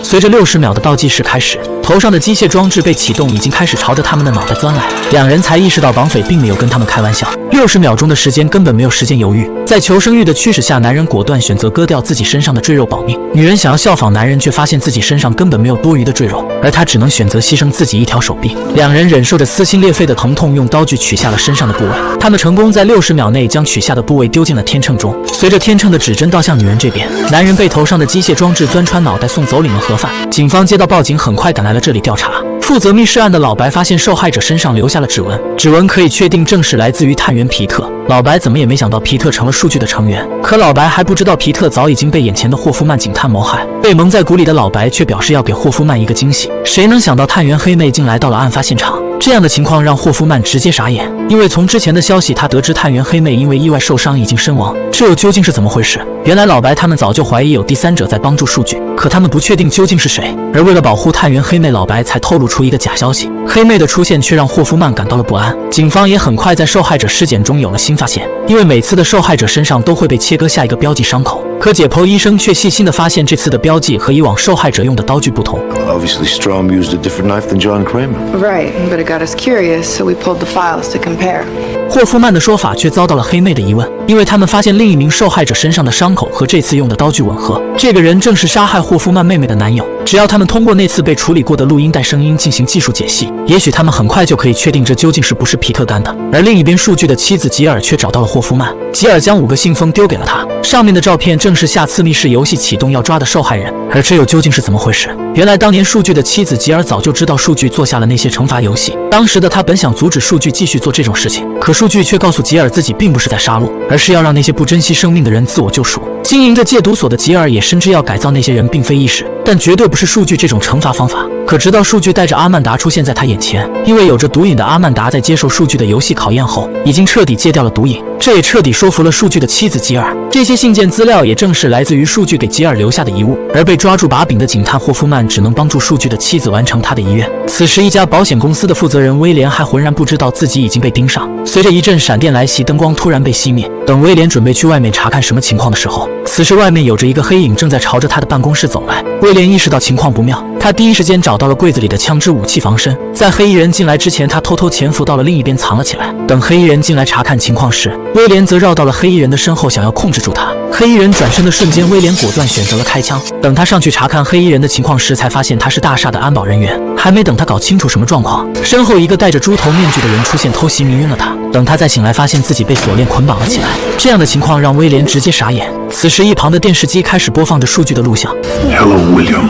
随着60秒的倒计时开始，头上的机械装置被启动，已经开始朝着他们的脑袋钻来。2人才意识到绑匪并没有跟他们开玩笑，60秒钟的时间根本没有时间犹豫。在求生欲的驱使下，男人果断选择割掉自己身上的赘肉保命。女人想要效仿男人，却发现自己身上根本没有多余的赘肉，而她只能选择牺牲自己一条手臂。2人忍受着撕心裂肺的疼痛，用刀具取下了身上的部位。他们成功在60秒内将取下的部位丢进了天秤中。随着天秤的指针倒向女人这边，男人被头上的机械装置钻穿脑袋，送走领了盒饭。警方接到报警，很快赶来了这里调查。负责密室案的老白发现受害者身上留下了指纹，指纹可以确定正是来自于探员皮特。老白怎么也没想到皮特成了数据的成员，可老白还不知道皮特早已经被眼前的霍夫曼警探谋害。被蒙在鼓里的老白却表示要给霍夫曼一个惊喜，谁能想到探员黑妹竟来到了案发现场。这样的情况让霍夫曼直接傻眼，因为从之前的消息他得知探员黑妹因为意外受伤已经身亡，这又究竟是怎么回事？原来老白他们早就怀疑有第三者在帮助数据，可他们不确定究竟是谁。而为了保护探员黑妹，老白才透露出一个假消息，黑妹的出现却让霍夫曼感到了不安。警方也很快在受害者尸检中有了新发现，因为每次的受害者身上都会被切割下一个标记伤口，可解剖医生却细心地发现这次的标记和以往受害者用的刀具不同。 Obviously, Strom used a different knife than John Kramer. Right, but it got us curious, so we pulled the files to compare. 霍夫曼的说法却遭到了黑妹的疑问，因为他们发现另一名受害者身上的伤口和这次用的刀具吻合，这个人正是杀害霍夫曼妹妹的男友。只要他们通过那次被处理过的录音带声音进行技术解析，也许他们很快就可以确定这究竟是不是皮特干的。而另一边，数据的妻子吉尔却找到了霍夫曼，吉尔将5个信封丢给了他，上面的照片正是下次密室游戏启动要抓的受害人。而这又究竟是怎么回事？原来当年数据的妻子吉尔早就知道数据做下了那些惩罚游戏，当时的他本想阻止数据继续做这种事情，可数据却告诉吉尔自己并不是在杀戮，而是要让那些不珍惜生命的人自我救赎。经营着戒毒所的吉尔也深知要改造那些人并非易事，但绝对不是数据这种惩罚方法。可直到数据带着阿曼达出现在他眼前，因为有着毒瘾的阿曼达在接受数据的游戏考验后，已经彻底戒掉了毒瘾，这也彻底说服了数据的妻子吉尔。这些信件资料也正是来自于数据给吉尔留下的遗物，而被抓住把柄的警探霍夫曼只能帮助数据的妻子完成他的遗愿。此时，一家保险公司的负责人威廉还浑然不知道自己已经被盯上。随着一阵闪电来袭，灯光突然被熄灭。等威廉准备去外面查看什么情况的时候，此时外面有着一个黑影正在朝着他的办公室走来。威廉意识到情况不妙，他第一时间找到了柜子里的枪支武器防身，在黑衣人进来之前，他偷偷潜伏到了另一边藏了起来。等黑衣人进来查看情况时，威廉则绕到了黑衣人的身后，想要控制住他。黑衣人转身的瞬间，威廉果断选择了开枪。等他上去查看黑衣人的情况时，才发现他是大厦的安保人员。还没等他搞清楚什么状况，身后一个戴着猪头面具的人出现，偷袭迷晕了他。等他再醒来，发现自己被锁链捆绑了起来。这样的情况让威廉直接傻眼。此时一旁的电视机开始播放着数据的录像。 Hello, William.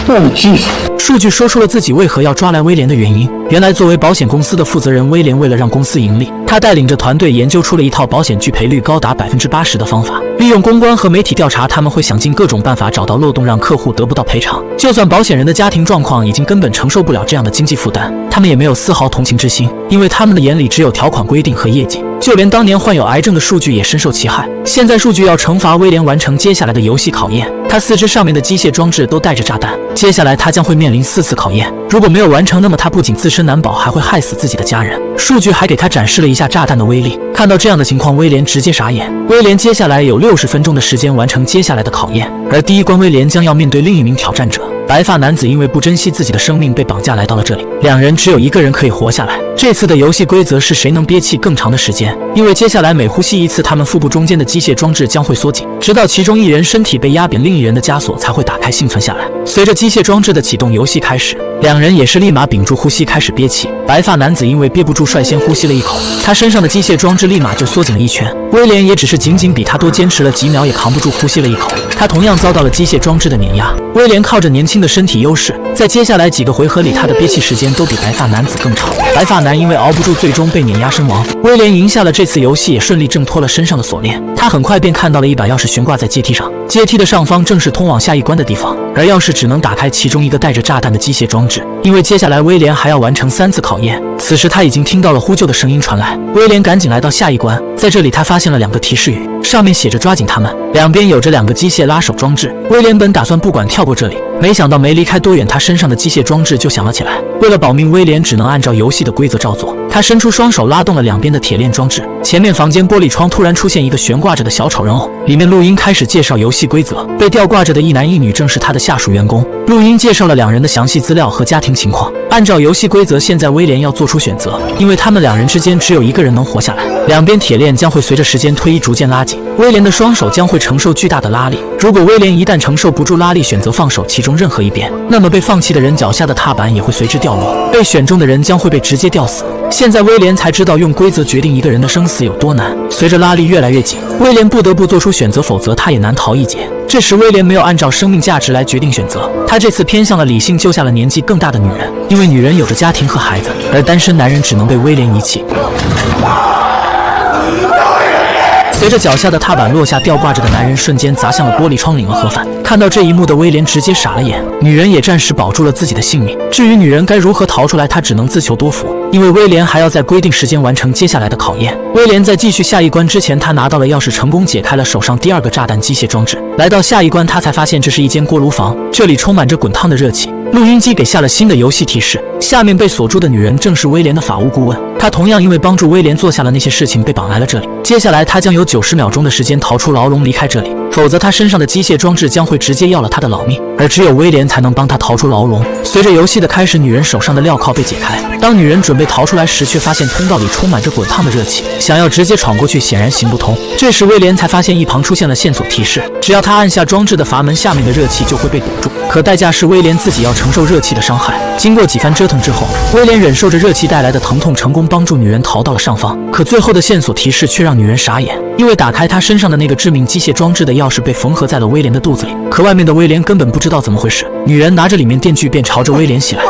Oh, Jesus. 数据说出了自己为何要抓来威廉的原因。原来，作为保险公司的负责人，威廉为了让公司盈利，他带领着团队研究出了一套保险拒赔率高达80%的方法。利用公关和媒体调查，他们会想尽各种办法找到漏洞，让客户得不到赔偿。就算保险人的家庭状况已经根本承受不了这样的经济负担，他们也没有丝毫同情之心，因为他们的眼里只有条款规定和业绩。就连当年患有癌症的数据也深受其害。现在数据要惩罚威廉完成接下来的游戏考验，他四肢上面的机械装置都带着炸弹。接下来他将会面临4次考验，如果没有完成，那么他不仅自身难保，还会害死自己的家人。数据还给他展示了一下炸弹的威力。看到这样的情况，威廉直接傻眼。威廉接下来有60分钟的时间完成接下来的考验，而第一关威廉将要面对另一名挑战者。白发男子因为不珍惜自己的生命被绑架来到了这里，两人只有一个人可以活下来。这次的游戏规则是谁能憋气更长的时间，因为接下来每呼吸一次，他们腹部中间的机械装置将会缩紧，直到其中一人身体被压扁，另一人的枷锁才会打开幸存下来。随着机械装置的启动，游戏开始，两人也是立马屏住呼吸开始憋气。白发男子因为憋不住，率先呼吸了一口，他身上的机械装置立马就缩紧了一圈。威廉也只是仅仅比他多坚持了几秒，也扛不住呼吸了一口，他同样遭到了机械装置的碾压。威廉靠着年轻的身体优势，在接下来几个回合里，他的憋气时间都比白发男子更长。白发男因为熬不住，最终被碾压身亡。威廉赢下了这次游戏，也顺利挣脱了身上的锁链。他很快便看到了一把钥匙悬挂在阶梯上，阶梯的上方正是通往下一关的地方，而钥匙只能打开其中一个带着炸弹的机械装置。因为接下来威廉还要完成3次考验，此时他已经听到了呼救的声音传来。威廉赶紧来到下一关，在这里他发现了2个提示语，上面写着抓紧他们，两边有着2个机械拉手装置。威廉本打算不管跳过这里，没想到没离开多远，他身上的机械装置就响了起来。为了保命，威廉只能按照游戏的规则照做。他伸出双手拉动了两边的铁链装置，前面房间玻璃窗突然出现一个悬挂着的小丑人偶，里面录音开始介绍游戏规则。被吊挂着的一男一女正是他的下属员工，录音介绍了两人的详细资料和家庭情况。按照游戏规则，现在威廉要做出选择，因为他们2人之间只有一个人能活下来。两边铁链将会随着时间推移逐渐拉紧，威廉的双手将会承受巨大的拉力。如果威廉一旦承受不住拉力，选择放手其中任何一边，那么被放弃的人脚下的踏板也会随之掉落，被选中的人将会被直接吊死。现在威廉才知道用规则决定一个人的生死有多难。随着拉力越来越紧，威廉不得不做出选择，否则他也难逃一劫。这时威廉没有按照生命价值来决定选择，他这次偏向了理性，救下了年纪更大的女人，因为女人有着家庭和孩子，而单身男人只能被威廉遗弃。随着脚下的踏板落下，吊挂着的男人瞬间砸向了玻璃窗，领了盒饭。看到这一幕的威廉直接傻了眼，女人也暂时保住了自己的性命。至于女人该如何逃出来，他只能自求多福，因为威廉还要在规定时间完成接下来的考验。威廉在继续下一关之前，他拿到了钥匙，成功解开了手上第2个炸弹机械装置。来到下一关，他才发现这是一间锅炉房，这里充满着滚烫的热气。录音机给下了新的游戏提示，下面被锁住的女人正是威廉的法务顾问，她同样因为帮助威廉做下了那些事情被绑来了这里。接下来他将有90秒钟的时间逃出牢笼离开这里，否则他身上的机械装置将会直接要了他的老命，而只有威廉才能帮他逃出牢笼。随着游戏的开始，女人手上的镣铐被解开，当女人准备逃出来时，却发现通道里充满着滚烫的热气，想要直接闯过去显然行不通。这时威廉才发现一旁出现了线索提示，只要他按下装置的阀门，下面的热气就会被堵住，可代价是威廉自己要承受热气的伤害。经过几番折腾之后，威廉忍受着热气带来的疼痛，成功帮助女人逃到了上方。可最后的线索提示却让女人傻眼，因为打开她身上的那个致命机械装置的钥匙被缝合在了威廉的肚子里，可外面的威廉根本不知道怎么回事。女人拿着里面电锯便朝着威廉袭来。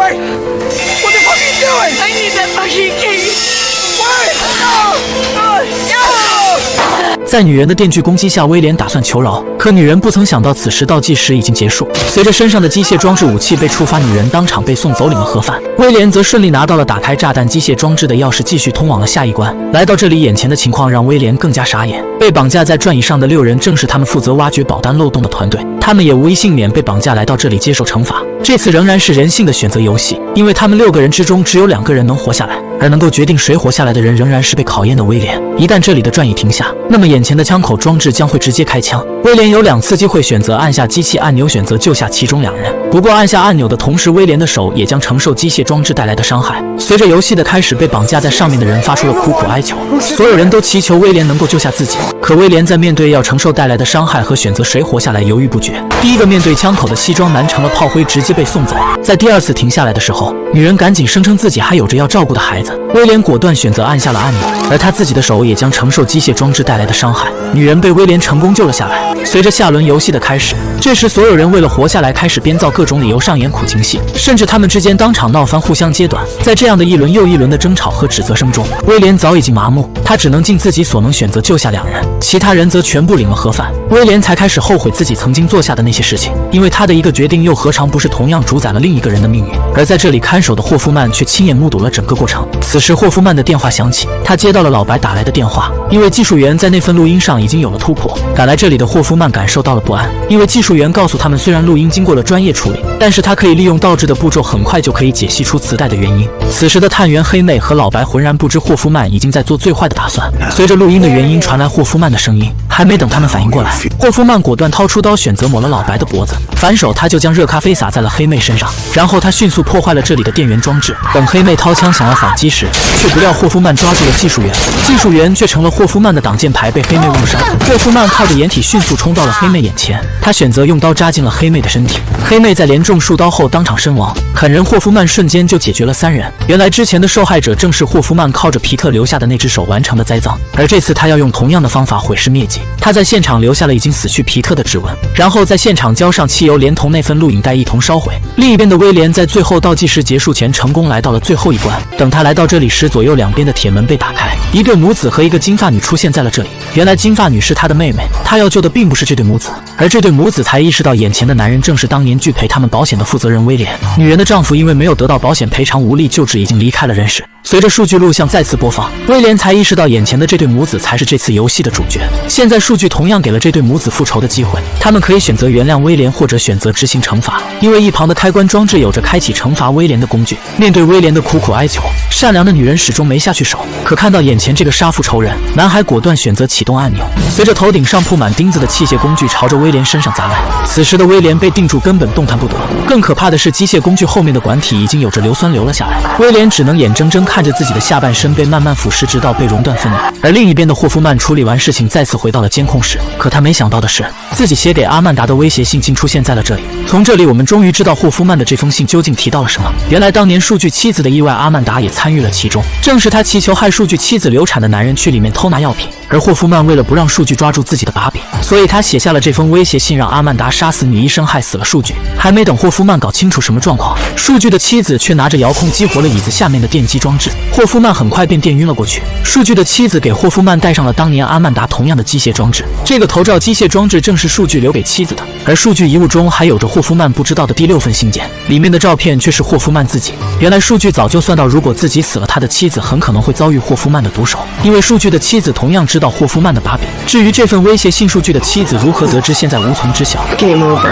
在女人的电锯攻击下，威廉打算求饶，可女人不曾想到此时倒计时已经结束。随着身上的机械装置武器被触发，女人当场被送走，领了盒饭。威廉则顺利拿到了打开炸弹机械装置的钥匙，继续通往了下一关。来到这里，眼前的情况让威廉更加傻眼。被绑架在转椅上的6人正是他们负责挖掘保单漏洞的团队，他们也无一幸免，被绑架来到这里接受惩罚。这次仍然是人性的选择游戏，因为他们6个人之中只有2个人能活下来。而能够决定谁活下来的人仍然是被考验的威廉。一旦这里的转椅停下，那么眼前的枪口装置将会直接开枪。威廉有2次机会选择按下机器按钮，选择救下其中2人。不过按下按钮的同时，威廉的手也将承受机械装置带来的伤害。随着游戏的开始，被绑架在上面的人发出了苦苦哀求，所有人都祈求威廉能够救下自己。可威廉在面对要承受带来的伤害和选择谁活下来犹豫不决。第一个面对枪口的西装男成了炮灰，直接被送走。在第2次停下来的时候，女人赶紧声称自己还有着要照顾的孩子。威廉果断选择按下了按钮，而他自己的手也将承受机械装置带来的伤害。女人被威廉成功救了下来。随着下轮游戏的开始，这时所有人为了活下来开始编造各种理由，上演苦情戏，甚至他们之间当场闹翻，互相揭短。在这样的一轮又一轮的争吵和指责声中，威廉早已经麻木，他只能尽自己所能选择救下2人，其他人则全部领了盒饭。威廉才开始后悔自己曾经做下的那些事情，因为他的一个决定又何尝不是同样主宰了另一个人的命运。而在这里看守的霍夫曼却亲眼目睹了整个过程。此时霍夫曼的电话响起，他接到了老白打来的电话，因为技术员在那份录音上已经有了突破。赶来这里的霍夫曼感受到了不安，因为技术员告诉他们，虽然录音经过了专业处理，但是他可以利用倒置的步骤，很快就可以解析出磁带的原因。此时的探员黑妹和老白浑然不知霍夫曼已经在做最坏的打算。随着录音的原因传来霍夫曼的声音，还没等他们反应过来，霍夫曼果断掏出刀，选择抹了老白的脖子，反手他就将热咖啡洒在了黑妹身上，然后他迅速破坏了这里的电源装置。等黑妹掏枪想要反击时，却不料霍夫曼抓住了技术员，技术员却成了霍夫曼的挡箭牌，被黑妹误伤。霍夫曼靠着掩体迅速冲到了黑妹眼前，他选择用刀扎进了黑妹的身体。黑妹在连中数刀后当场身亡，狠人霍夫曼瞬间就解决了3人。原来之前的受害者正是霍夫曼靠着皮特留下的那只手完成的栽赃，而这次他要用同样的方法毁尸灭迹。他在现场留下了已经死去皮特的指纹，然后在现场浇上汽油，连同那份录影带一同烧毁。另一边的威廉在最后倒计时结束前成功来到了最后一关。等他来到这里时，左右两边的铁门被打开，一对母子和一个金发女出现在了这里。原来金发女是他的妹妹，他要救的并不是这对母子，而这对母子才意识到眼前的男人正是当年拒赔他们保险的负责人威廉。女人的丈夫因为没有得到保险赔偿无力救治，已经离开了人世。随着数据录像再次播放，威廉才意识到眼前的这对母子才是这次游戏的主角。现在数据同样给了这对母子复仇的机会，他们可以选择原谅威廉，或者选择执行惩罚。因为一旁的开关装置有着开启惩罚威廉的工具。面对威廉的苦苦哀求，善良的女人始终没下去手。可看到眼前这个杀父仇人，男孩果断选择启动按钮，随着头顶上铺满钉子的器械工具朝着威廉身上砸来。此时的威廉被定住，根本动弹不得。更可怕的是，机械工具后面的管体已经有着硫酸流了下来，威廉只能眼睁睁看着自己的下半身被慢慢腐蚀，直到被熔断分离。而另一边的霍夫曼处理完事情，再次回到了监控室。可他没想到的是，自己写给阿曼达的威胁信竟出现在了这里。从这里我们终于知道霍夫曼的这封信究竟提到了什么。原来当年数据妻子的意外，阿曼达也参与了其中，正是他祈求害数据妻子流产的男人去里面偷拿药品。而霍夫曼为了不让数据抓住自己的把柄，所以他写下了这封威胁信，让阿曼达杀死女医生，害死了数据。还没等霍夫曼搞清楚什么状况，数据的妻子却拿着遥控激活了椅子下面的电击装置，霍夫曼很快便电晕了过去。数据的妻子给霍夫曼戴上了当年阿曼达同样的机械装置，这个头罩机械装置正是数据留给妻子的。而数据遗物中还有着霍夫曼不知道的第6份信件，里面的照片却是霍夫曼自己。原来数据早就算到，如果自己死了，他的妻子很可能会遭遇霍夫曼的毒手，因为数据的妻子同样知道霍夫曼的把柄。至于这份威胁信，数据的妻子如何得知，现在无从知晓。 Game over。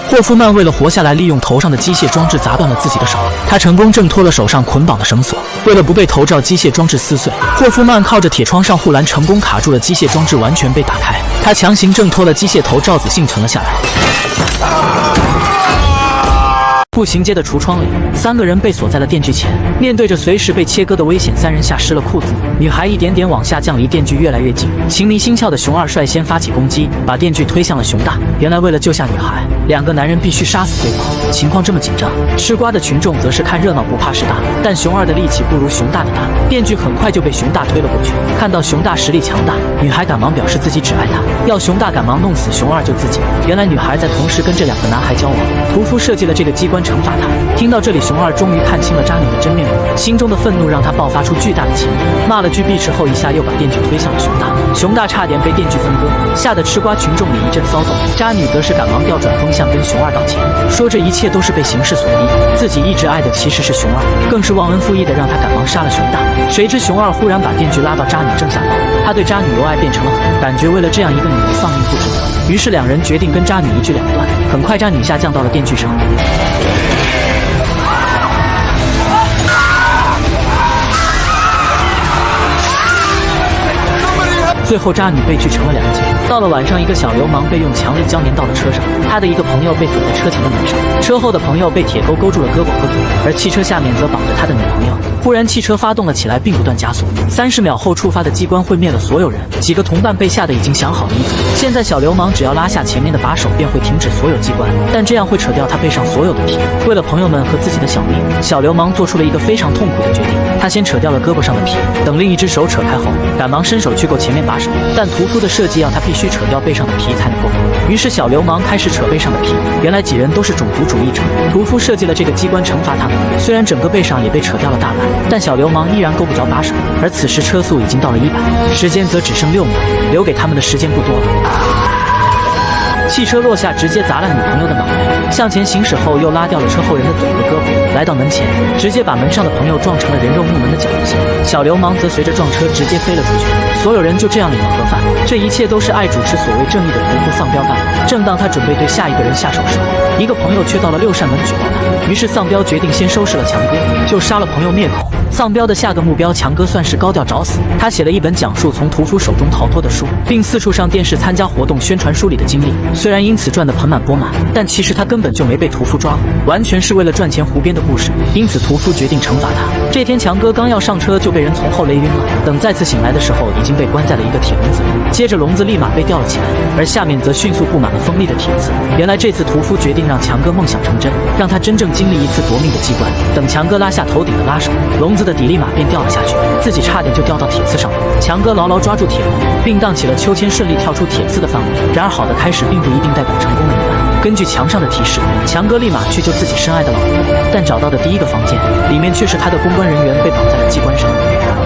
霍夫曼为了活下来，利用头上的机械装置砸断了自己的手，他成功挣脱了手上捆绑的绳索。为了不被头罩机械装置撕碎，霍夫曼靠着铁窗上护栏成功卡住了机械装置，完全被打开。他强行挣脱了机械头罩子，幸存了下来。步行街的橱窗里，3个人被锁在了电锯前，面对着随时被切割的危险，3人下湿了裤子。女孩一点点往下降离电锯越来越近，情迷心窍的熊二率先发起攻击，把电锯推向了熊大。原来为了救下女孩，2个男人必须杀死对方。情况这么紧张，吃瓜的群众则是看热闹不怕事大，但熊二的力气不如熊大的大，电锯很快就被熊大推了过去。看到熊大实力强大，女孩赶忙表示自己只爱他，要熊大赶忙弄死熊二救自己。原来女孩在同时跟这2个男孩交往，屠夫设计了这个机关惩罚他。听到这里，熊二终于看清了渣女的真面目，心中的愤怒让他爆发出巨大的情绪，骂了句碧池后，一下又把电锯推向了熊大。熊大差点被电锯分割，吓得吃瓜群众里一阵骚动。渣女则是赶忙调转风向跟熊二道歉，说这一切都是被形势所逼，自己一直爱的其实是熊二，更是忘恩负义的让他赶忙杀了熊大。谁知熊二忽然把电锯拉到渣女正下方，他对渣女由爱变成了恨，感觉为了这样一个女人丧命不值得，于是2人决定跟渣女一锯两断。很快渣女下降到了电锯上。最后渣女被锯成了2截。到了晚上，一个小流氓被用强力胶粘到了车上，他的一个朋友被锁在车前的门上，车后的朋友被铁钩勾住了胳膊和嘴，而汽车下面则绑着他的女朋友。忽然汽车发动了起来，并不断加速，30秒后触发的机关会灭了所有人。几个同伴被吓得已经想好了一组，现在小流氓只要拉下前面的把手，便会停止所有机关，但这样会扯掉他背上所有的皮。为了朋友们和自己的小命，小流氓做出了一个非常痛苦的决定，他先扯掉了胳膊上的皮，等另一只手扯开后，赶忙伸手去够前面把手，但屠夫的设计要他必须扯掉背上的皮才能够。于是小流氓开始扯背上的皮。原来几人都是种族主义者，屠夫设计了这个机关惩罚他们。虽然整个背上也被扯掉了大半，但小流氓依然够不着把手。而此时车速已经到了100，时间则只剩6秒，留给他们的时间不多了。汽车落下，直接砸烂女朋友的脑袋，向前行驶后又拉掉了车后人的嘴和胳膊，来到门前，直接把门上的朋友撞成了人肉木门的绞肉机。小流氓则随着撞车直接飞了出去，所有人就这样领了盒饭。这一切都是爱主持所谓正义的屠夫丧彪干的。正当他准备对下一个人下手时候，一个朋友却到了6扇门举报他，于是丧彪决定先收拾了强哥，就杀了朋友灭口。丧彪的下个目标强哥算是高调找死，他写了一本讲述从屠夫手中逃脱的书，并四处上电视参加活动宣传书里的经历。虽然因此赚得盆满钵满，但其实他根本就没被屠夫抓，完全是为了赚钱胡编的故事。因此屠夫决定惩罚他。这天强哥刚要上车就被人从后勒晕了，等再次醒来的时候已经被关在了一个铁笼子里，接着笼子立马被吊了起来，而下面则迅速布满了锋利的铁刺。原来这次屠夫决定让强哥梦想成真，让他真正经历一次夺命的机关。等强哥拉下头顶的拉手，笼子的底立马便掉了下去，自己差点就掉到铁刺上了。强哥牢牢抓住铁笼，并荡起了秋千，顺利跳出铁刺的范围。然而好的开始并不一定代表成功的一半。根据墙上的提示，强哥立马去救自己深爱的老婆，但找到的第一个房间里面却是他的公关人员被绑在了机关上，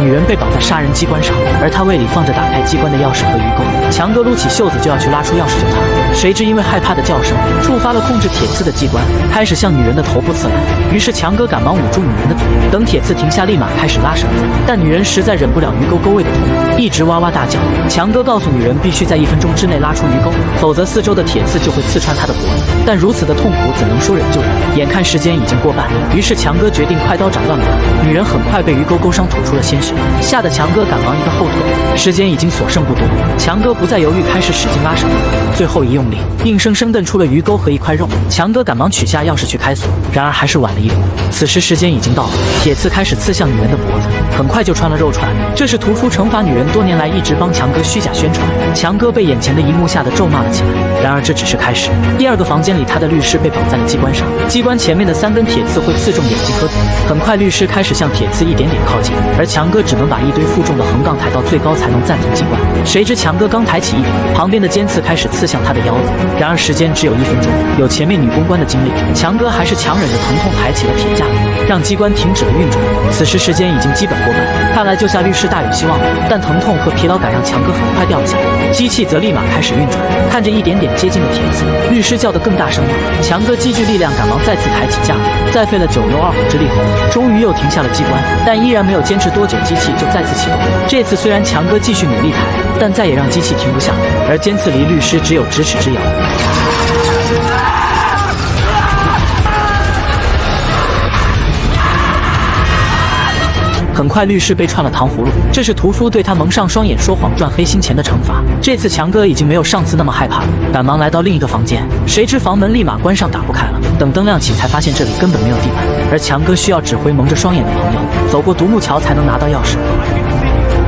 女人被绑在杀人机关上，而他胃里放着打开机关的钥匙和鱼钩。强哥撸起袖子就要去拉出钥匙救她，谁知因为害怕的叫声触发了控制铁刺的机关，开始向女人的头部刺来。于是强哥赶忙捂住女人的嘴，等铁刺停下，立马开始拉绳子，但女人实在忍不了鱼钩勾胃的痛苦，一直哇哇大叫。强哥告诉女人必须在1分钟之内拉出鱼钩，否则4周的铁刺就会刺穿她的脖子。但如此的痛苦怎能说忍就忍？眼看时间已经过半，于是强哥决定快刀斩乱麻。女人很快被鱼钩勾伤，吐出了鲜血，吓得强哥赶忙一个后退。时间已经所剩不多，强哥不再犹豫，开始使劲拉绳子，最后一用力，硬生生蹬出了鱼钩和一块肉。强哥赶忙取下钥匙去开锁，然而还是晚了一步。此时时间已经到了，铁刺开始刺向女人的脖子，很快就穿了肉串。这是屠夫惩罚女人多年来一直帮强哥虚假宣传。强哥被眼前的一幕吓得咒骂了起来。然而这只是开始。第2个房间里，他的律师被绑在了机关上，机关前面的3根铁刺会刺中眼睛和嘴。很快律师开始向铁刺一点点靠近，而强哥只能把一堆负重的横杠抬到最高才能暂停机关。谁知强哥刚抬起一点，旁边的尖刺开始刺向他的腰子。然而时间只有1分钟，有前面女公关的经历，强哥还是强忍着疼痛抬起了铁架子，让机关停止了运转。此时时间已经基本过半，看来救下律师大有希望了。但疼痛和疲劳感让强哥很快掉了下来，机器则立马开始运转。看着一点点接近的铁刺，律师叫得更大声了。强哥积聚力量，赶忙再次抬起架子，在费了9牛2虎之力后，终于又停下了机关，但依然没有坚持多久，机器就再次启动。这次虽然强哥继续努力抬，但再也让机器停不下来，而尖刺离律师只有咫尺之遥。很快律师被串了糖葫芦，这是屠夫对他蒙上双眼说谎赚黑心钱的惩罚。这次强哥已经没有上次那么害怕了，赶忙来到另一个房间，谁知房门立马关上打不开了。等灯亮起才发现这里根本没有地板，而强哥需要指挥蒙着双眼的朋友走过独木桥才能拿到钥匙。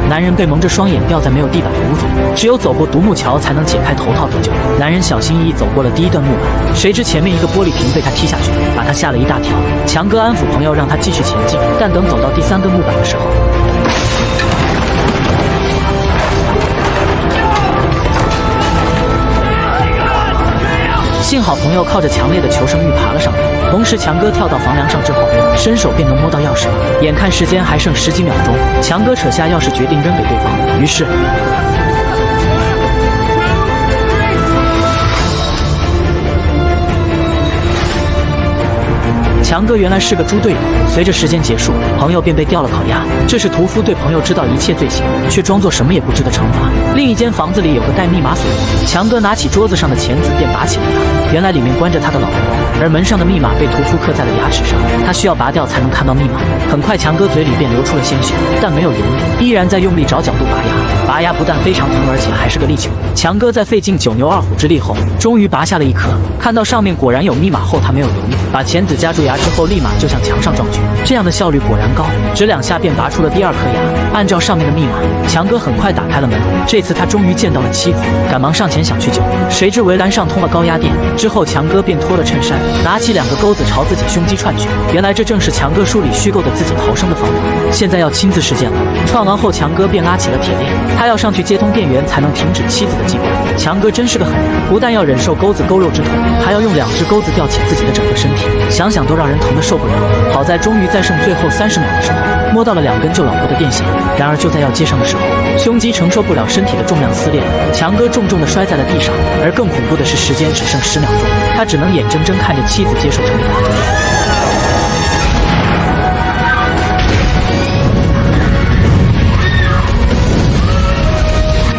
男人被蒙着双眼吊在没有地板的屋子里，只有走过独木桥才能解开头套得救。男人小心翼翼走过了第1段木板，谁知前面一个玻璃瓶被他踢下去，把他吓了一大跳。强哥安抚朋友让他继续前进，但等走到第3根木板的时候，幸好朋友靠着强烈的求生欲爬了上来，同时强哥跳到房梁上之后，伸手便能摸到钥匙了。眼看时间还剩10几秒钟，强哥扯下钥匙决定扔给对方，于是强哥原来是个猪队友。随着时间结束，朋友便被吊了烤鸭。这是屠夫对朋友知道一切罪行却装作什么也不知的惩罚。另一间房子里有个带密码锁的，强哥拿起桌子上的钳子便拔起了它，原来里面关着他的老婆，而门上的密码被屠夫刻在了牙齿上，他需要拔掉才能看到密码。很快强哥嘴里便流出了鲜血，但没有犹豫，依然在用力找角度拔牙。拔牙不但非常疼，而且还是个力球。强哥在费尽九牛二虎之力后，终于拔下了一颗。看到上面果然有密码后，他没有犹豫，把钳子夹住牙之后，立马就向墙上撞去。这样的效率果然高，只2下便拔出了第2颗牙。按照上面的密码，强哥很快打开了门。这次他终于见到了妻子，赶忙上前想去救，谁知围栏上通了高压电。之后强哥便脱了衬衫，拿起2个钩子朝自己胸肌串去。原来这正是强哥书里虚构的自己逃生的方法。现在要亲自实践了。串完后，强哥便拉起了铁链，他要上去接通电源才能停止妻子的激光。强哥真是个狠人，不但要忍受钩子勾肉之痛，还要用2只钩子吊起自己的整个身体，想想都让人疼得受不了。好在终于在剩最后30秒的时候，摸到了2根救老婆的电线。然而就在要接上的时候，胸肌承受不了身体的重量撕裂，强哥重重地摔在了地上。而更恐怖的是，时间只剩10秒钟，他只能眼睁睁看着妻子接受惩罚。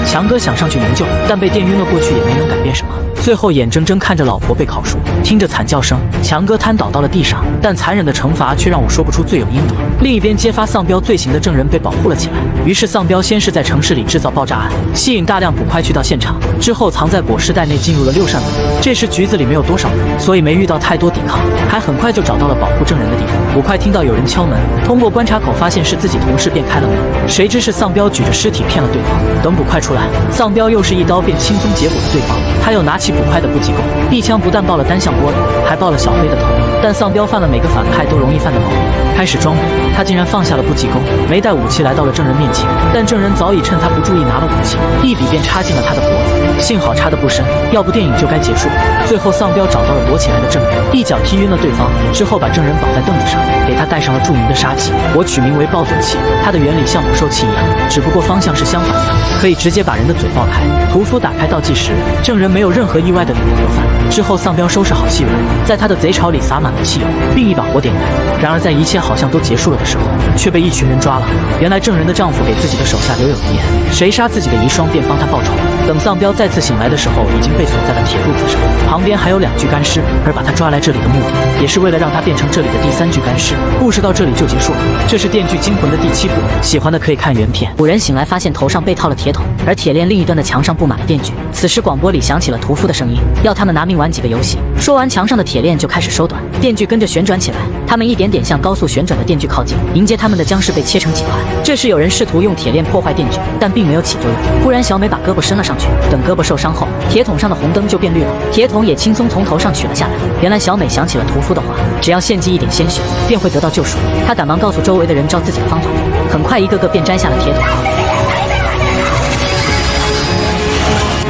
强哥想上去营救，但被电晕了过去，也没能改变什么。最后眼睁睁看着老婆被烤熟，听着惨叫声，强哥瘫倒到了地上。但残忍的惩罚却让我说不出罪有应得。另一边，揭发丧彪罪行的证人被保护了起来。于是丧彪先是在城市里制造爆炸案，吸引大量捕快去到现场，之后藏在裹尸袋内进入了6扇门。这时局子里没有多少人，所以没遇到太多抵抗，还很快就找到了保护证人的地方。捕快听到有人敲门，通过观察口发现是自己同事，便开了门。谁知是丧彪举着尸体骗了对方。等捕快出来，丧彪又是一刀便轻松结果了对方。他又拿起捕快的步击钩，一枪不但爆了单向玻璃，还爆了小黑的头。但丧彪犯了每个反派都容易犯的毛病，开始装懵，他竟然放下了步击钩，没带武器来到了证人面前。但证人早已趁他不注意拿了武器，一笔便插进了他的脖子。幸好插得不深，要不电影就该结束了。最后丧彪找到了躲起来的证人，一脚踢晕了对方，之后把证人绑在凳子上，给他戴上了著名的杀器，我取名为暴嘴器。它的原理像捕兽器一样，只不过方向是相反的，可以直接把人的嘴爆开。屠夫打开倒计时，证人没有任何意外的领了盒饭。之后丧彪收拾好戏软，在他的贼巢里撒满了汽油，并一把火点燃。然而在一切好像都结束了的时候，却被一群人抓了。原来证人的丈夫给自己的手下留有遗言，谁杀自己的遗孀便帮他报仇。等丧彪再次醒来的时候，已经被锁在了铁柱子上，旁边还有2具干尸。而把他抓来这里的目的，也是为了让他变成这里的第3具干尸。故事到这里就结束了。这是《电锯惊魂》的第7部，喜欢的可以看原片。五人醒来发现头上被套了铁桶，而铁链另一端的墙上布满了电锯。此时广播里响起了屠夫的声音，要他们拿命玩几个游戏。说完，墙上的铁链就开始收短，电锯跟着旋转起来。他们一点点向高速旋转的电锯靠近，迎接他们的僵尸被切成几团。这时有人试图用铁链破坏电锯，但并没有起作用。忽然小美把胳膊伸了上去，等胳膊受伤后，铁桶上的红灯就变绿了，铁桶也轻松从头上取了下来。原来小美想起了屠夫的话，只要献祭一点鲜血，便会得到救赎。她赶忙告诉周围的人照自己的方法做，很快一个个便摘下了铁桶。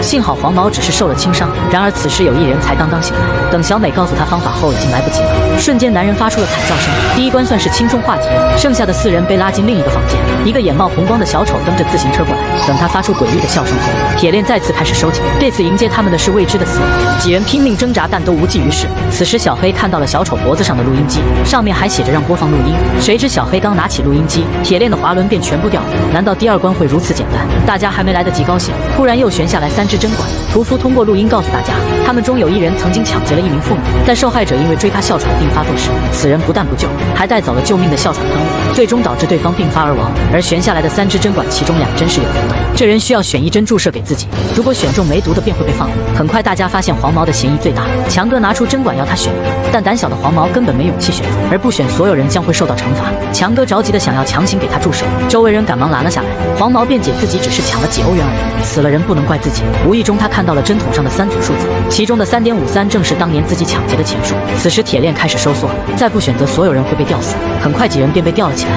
幸好黄毛只是受了轻伤，然而此时有一人才刚刚醒来。等小美告诉他方法后，已经来不及了。瞬间，男人发出了惨叫声。第一关算是轻松化解，剩下的4人被拉进另一个房间。一个眼冒红光的小丑蹬着自行车过来，等他发出诡异的笑声后，铁链再次开始收紧。这次迎接他们的是未知的死亡。几人拼命挣扎，但都无济于事。此时小黑看到了小丑脖子上的录音机，上面还写着让播放录音。谁知小黑刚拿起录音机，铁链的滑轮便全部掉了。难道第2关会如此简单？大家还没来得及高兴，突然又悬下来3只针管。屠夫通过录音告诉大家，他们中有一人曾经抢劫了一名妇女，在受害者因为追他哮喘病发作时，此人不但不救，还带走了救命的哮喘喷雾，最终导致对方病发而亡。而悬下来的3支针管，其中2针是有毒的，这人需要选1针注射给自己，如果选中没毒的便会被放了。很快大家发现黄毛的嫌疑最大，强哥拿出针管要他选一个，但胆小的黄毛根本没勇气选择，而不选所有人将会受到惩罚。强哥着急的想要强行给他注射，周围人赶忙拦了下来。黄毛辩解自己只是抢了几欧元而已，死了人不能怪自己。无意中他看到了针筒上的3组数字，其中的3.53正是当年自己抢劫的钱数。此时铁链开始收缩，再不选择所有人会被吊死。很快几人便被吊了起来。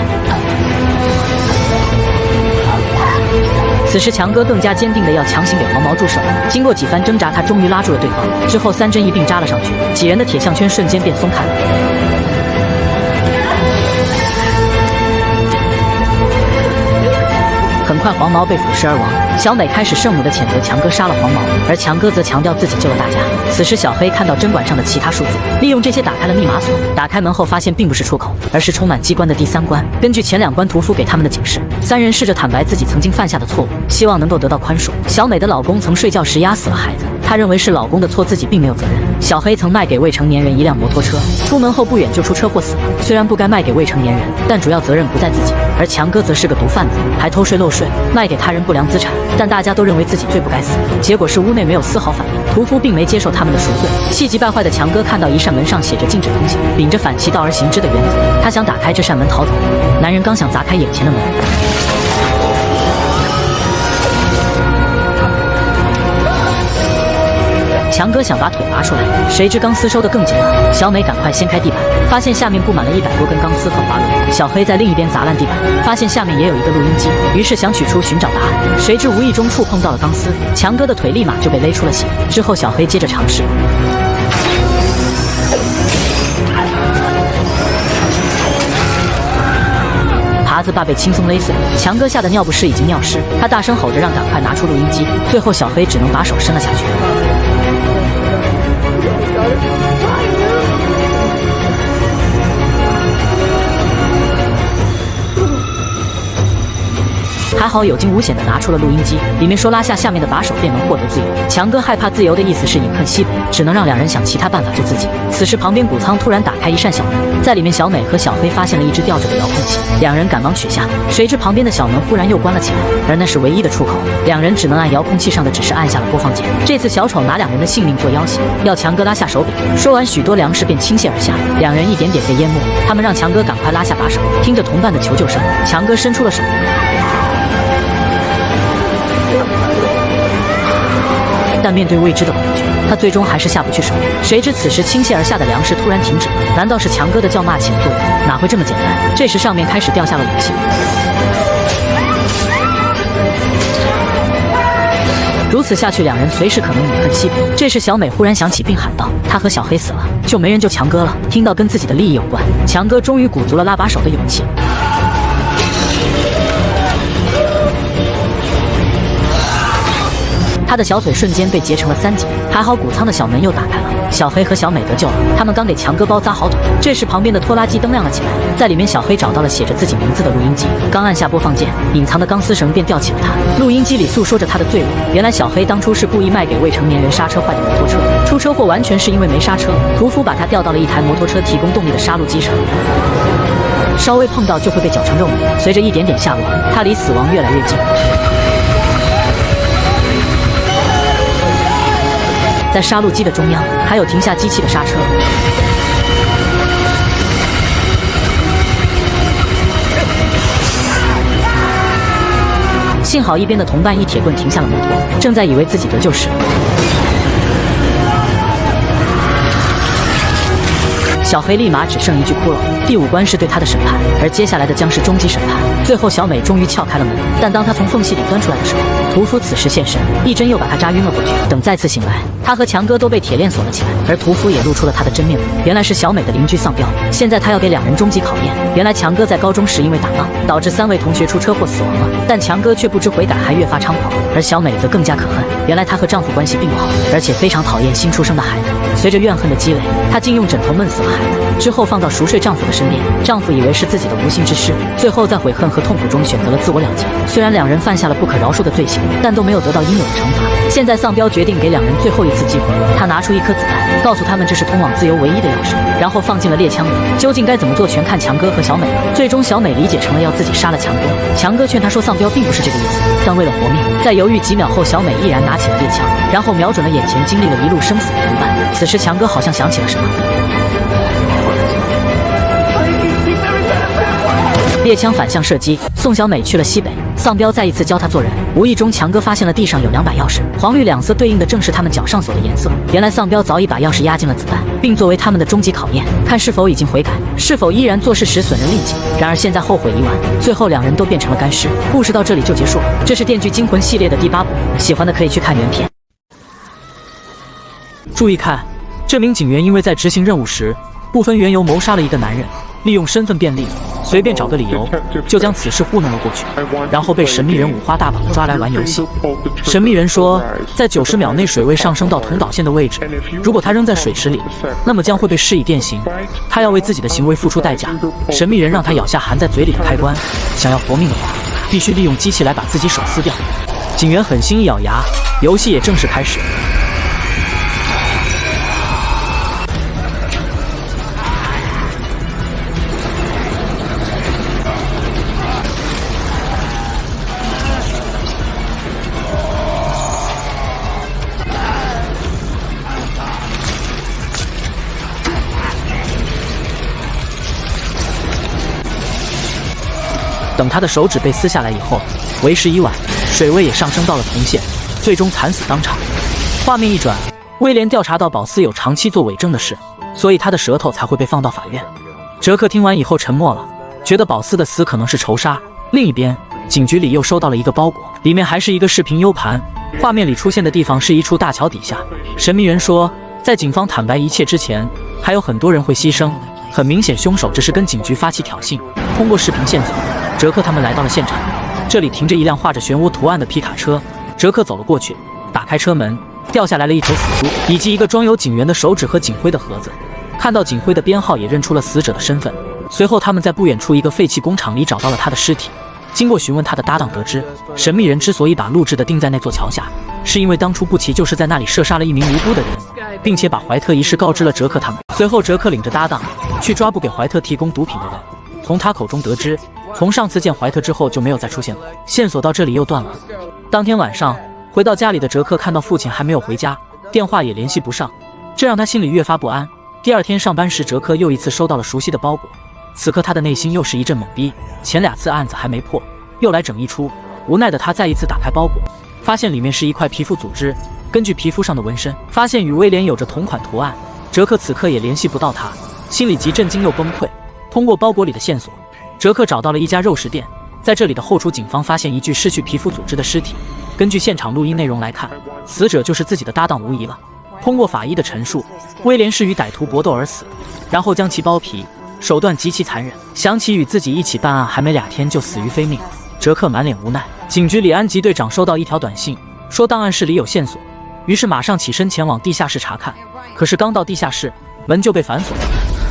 此时强哥更加坚定地要强行给黄毛注射，经过几番挣扎，他终于拉住了对方，之后3针一并扎了上去，几人的铁项圈瞬间便松开了。很快黄毛被腐蚀而亡，小美开始圣母的谴责强哥杀了黄毛，而强哥则强调自己救了大家。此时小黑看到针管上的其他数字，利用这些打开了密码锁。打开门后发现并不是出口，而是充满机关的第3关。根据前2关屠夫给他们的警示，3人试着坦白自己曾经犯下的错误，希望能够得到宽恕。小美的老公曾睡觉时压死了孩子，她认为是老公的错，自己并没有责任。小黑曾卖给未成年人一辆摩托车，出门后不远就出车祸死了。虽然不该卖给未成年人，但主要责任不在自己。而强哥则是个毒贩子，还偷税漏税，卖给他人不良资产，但大家都认为自己罪不该死。结果是屋内没有丝毫反应，屠夫并没接受他们的赎罪。气急败坏的强哥看到一扇门上写着禁止通行，秉着反其道而行之的原则，他想打开这扇门逃走。男人刚想砸开眼前的门，强哥想把腿拔出来，谁知钢丝收得更紧了。小美赶快掀开地板，发现下面布满了100多根钢丝和滑轮。小黑在另一边砸烂地板，发现下面也有一个录音机，于是想取出寻找答案，谁知无意中触碰到了钢丝，强哥的腿立马就被勒出了血。之后小黑接着尝试。耙子把被轻松勒碎，强哥吓得尿不湿已经尿湿，他大声吼着让赶快拿出录音机。最后小黑只能把手伸了下去。还好有惊无险地拿出了录音机，里面说拉下下面的把手便能获得自由。强哥害怕自由的意思是饮恨西北，只能让两人想其他办法救自己。此时旁边谷仓突然打开一扇小门，在里面小美和小黑发现了一只吊着的遥控器，两人赶忙取下，谁知旁边的小门忽然又关了起来，而那是唯一的出口，两人只能按遥控器上的指示按下了播放键。这次小丑拿两人的性命做要挟，要强哥拉下手柄。说完许多粮食便倾泻而下，两人一点点被淹没。他们让强哥赶快拉下把手，听着同伴的求救声，强哥伸出了手。但面对未知的恐惧，他最终还是下不去手。谁知此时倾泻而下的粮食突然停止了，难道是强哥的叫骂起了作用？哪会这么简单？这时上面开始掉下了武器。如此下去，两人随时可能饮恨西北。这时小美忽然想起，并喊道：“她和小黑死了，就没人救强哥了。”听到跟自己的利益有关，强哥终于鼓足了拉把手的勇气。他的小腿瞬间被截成了3截，还好谷仓的小门又打开了，小黑和小美得救了。他们刚给强哥包扎好腿，这时旁边的拖拉机灯亮了起来，在里面小黑找到了写着自己名字的录音机，刚按下播放键，隐藏的钢丝绳便吊起了他。录音机里诉说着他的罪恶，原来小黑当初是故意卖给未成年人刹车坏的摩托车，出车祸完全是因为没刹车，屠夫把他吊到了一台摩托车提供动力的杀戮机上，稍微碰到就会被绞成肉泥。随着一点点下落，他离死亡越来越近。在杀戮机的中央，还有停下机器的刹车。幸好一边的同伴一铁棍停下了摩托，正在以为自己得救时，小黑立马只剩一具骷髅。第5关是对他的审判，而接下来的将是终极审判。最后小美终于撬开了门，但当她从缝隙里钻出来的时候，屠夫此时现身，一针又把她扎晕了过去。等再次醒来，她和强哥都被铁链锁了起来，而屠夫也露出了他的真面目，原来是小美的邻居丧彪。现在他要给两人终极考验。原来强哥在高中时因为打闹，导致3位同学出车祸死亡了，但强哥却不知悔改，还越发猖狂。而小美则更加可恨，原来她和丈夫关系并不好，而且非常讨厌新出生的孩子。随着怨恨的积累，她竟用枕头闷死了孩子，之后放到熟睡丈夫的身边。丈夫以为是自己的无心之失，最后在悔恨和痛苦中选择了自我了结。虽然两人犯下了不可饶恕的罪行，但都没有得到应有的惩罚。现在丧彪决定给两人最后一次机会，他拿出一颗子弹，告诉他们这是通往自由唯一的钥匙，然后放进了猎枪里。究竟该怎么做，全看强哥和小美了。最终小美理解成了要自己杀了强哥。强哥劝她说丧彪并不是这个意思，但为了活命，在犹豫几秒后，小美毅然拿起了猎枪，然后瞄准了眼前经历了一路生死的同伴。此时强哥好像想起了什么，猎枪反向射击，宋小美去了西北。丧彪再一次教她做人，无意中强哥发现了地上有2把钥匙，黄绿2色对应的正是他们脚上锁的颜色。原来丧彪早已把钥匙压进了子弹，并作为他们的终极考验，看是否已经悔改，是否依然做事时损人利己。然而现在后悔已晚，最后两人都变成了干尸。故事到这里就结束了。这是《电锯惊魂》系列的第8部，喜欢的可以去看原片。注意看，这名警员因为在执行任务时不分缘由谋杀了一个男人，利用身份便利，随便找个理由就将此事糊弄了过去，然后被神秘人五花大绑抓来玩游戏。神秘人说，在90秒内水位上升到同导线的位置，如果他扔在水池里，那么将会被施以电刑，他要为自己的行为付出代价。神秘人让他咬下含在嘴里的开关，想要活命的话，必须利用机器来把自己手撕掉。警员狠心一咬牙，游戏也正式开始。等他的手指被撕下来以后，为时已晚，水位也上升到了铜线，最终惨死当场。画面一转，威廉调查到保斯有长期做伪证的事，所以他的舌头才会被放到法院。哲克听完以后沉默了，觉得保斯的死可能是仇杀。另一边，警局里又收到了一个包裹，里面还是一个视频 U 盘，画面里出现的地方是一处大桥底下。神秘人说，在警方坦白一切之前，还有很多人会牺牲。很明显，凶手这是跟警局发起挑衅。通过视频线索，哲克他们来到了现场，这里停着一辆画着漩涡图案的皮卡车。哲克走了过去，打开车门，掉下来了一头死猪，以及一个装有警员的手指和警徽的盒子。看到警徽的编号，也认出了死者的身份。随后他们在不远处一个废弃工厂里找到了他的尸体。经过询问他的搭档，得知神秘人之所以把录制的定在那座桥下，是因为当初布奇就是在那里射杀了一名无辜的人，并且把怀特一事告知了哲克他们。随后哲克领着搭档去抓捕给怀特提供毒品的人，从他口中得知，从上次见怀特之后就没有再出现过。线索到这里又断了。当天晚上回到家里的哲克看到父亲还没有回家，电话也联系不上，这让他心里越发不安。第二天上班时，哲克又一次收到了熟悉的包裹，此刻他的内心又是一阵懵逼。前2次案子还没破，又来整一出。无奈的他再一次打开包裹，发现里面是一块皮肤组织。根据皮肤上的纹身，发现与威廉有着同款图案。哲克此刻也联系不到他，心里既震惊又崩溃。通过包裹里的线索，哲克找到了一家肉食店，在这里的后厨警方发现一具失去皮肤组织的尸体。根据现场录音内容来看，死者就是自己的搭档无疑了。通过法医的陈述，威廉是与歹徒搏斗而死，然后将其剥皮，手段极其残忍。想起与自己一起办案还没2天就死于非命，哲克满脸无奈。警局里安吉队长收到一条短信，说档案室里有线索，于是马上起身前往地下室查看。可是刚到地下室，门就被反锁了。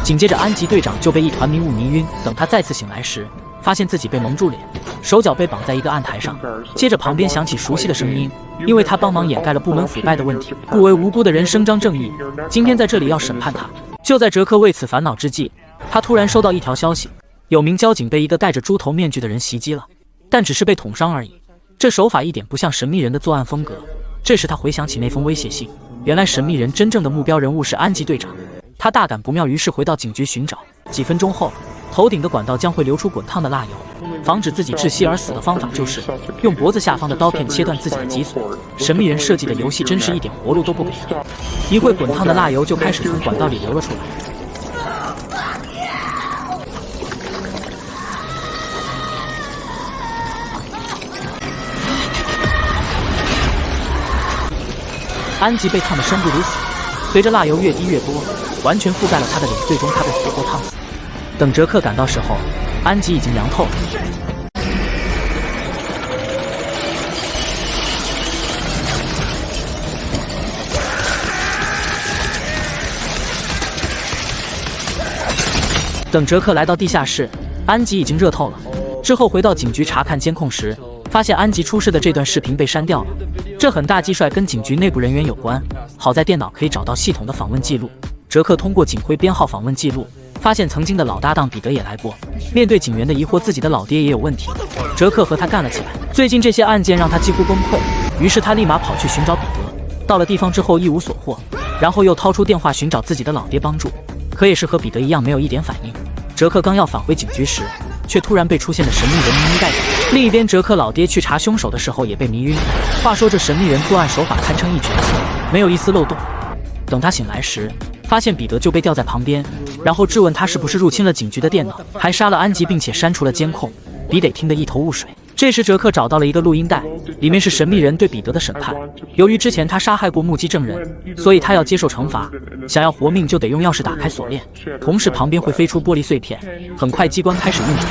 紧接着安吉队长就被一团迷雾迷晕。等他再次醒来时，发现自己被蒙住脸，手脚被绑在一个案台上。接着旁边响起熟悉的声音，因为他帮忙掩盖了部门腐败的问题，不为无辜的人伸张正义。今天在这里要审判他。就在哲克为此烦恼之际，他突然收到一条消息，有名交警被一个戴着猪头面具的人袭击了，但只是被捅伤而已。这手法一点不像神秘人的作案风格。这时他回想起那封威胁信，原来神秘人真正的目标人物是安吉队长。他大感不妙，于是回到警局寻找。几分钟后，头顶的管道将会流出滚烫的蜡油，防止自己窒息而死的方法就是用脖子下方的刀片切断自己的脊髓。神秘人设计的游戏真是一点活路都不给他。一会滚烫的蜡油就开始从管道里流了出来。安吉被烫得生不如死，随着蜡油越滴越多，完全覆盖了他的脸，最终他被活活烫死。等哲克赶到时候，安吉已经凉透了。等哲克来到地下室，安吉已经热透了。之后回到警局查看监控时，发现安吉出事的这段视频被删掉了，这很大几率跟警局内部人员有关。好在电脑可以找到系统的访问记录，哲克通过警徽编号访问记录，发现曾经的老搭档彼得也来过。面对警员的疑惑，自己的老爹也有问题，哲克和他干了起来。最近这些案件让他几乎崩溃，于是他立马跑去寻找彼得。到了地方之后一无所获，然后又掏出电话寻找自己的老爹帮助，可也是和彼得一样没有一点反应。哲克刚要返回警局时，却突然被出现的神秘人迷晕带走。另一边，哲克老爹去查凶手的时候也被迷晕。话说这神秘人作案手法堪称一绝，没有一丝漏洞。等他醒来时，发现彼得就被吊在旁边，然后质问他是不是入侵了警局的电脑，还杀了安吉，并且删除了监控。彼得听得一头雾水。这时哲克找到了一个录音带，里面是神秘人对彼得的审判。由于之前他杀害过目击证人，所以他要接受惩罚，想要活命就得用钥匙打开锁链，同时旁边会飞出玻璃碎片。很快机关开始运转。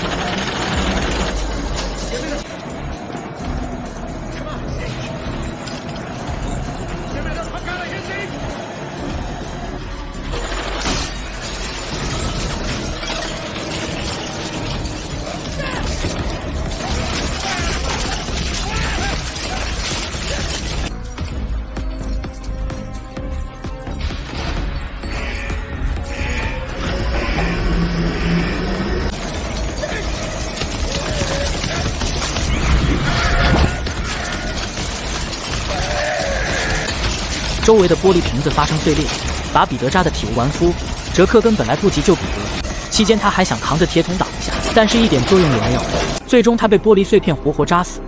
周围的玻璃瓶子发生碎裂，把彼得扎得体无完肤。哲克根本来不及救彼得，期间他还想扛着铁桶挡一下，但是一点作用也没有，最终他被玻璃碎片活活扎死。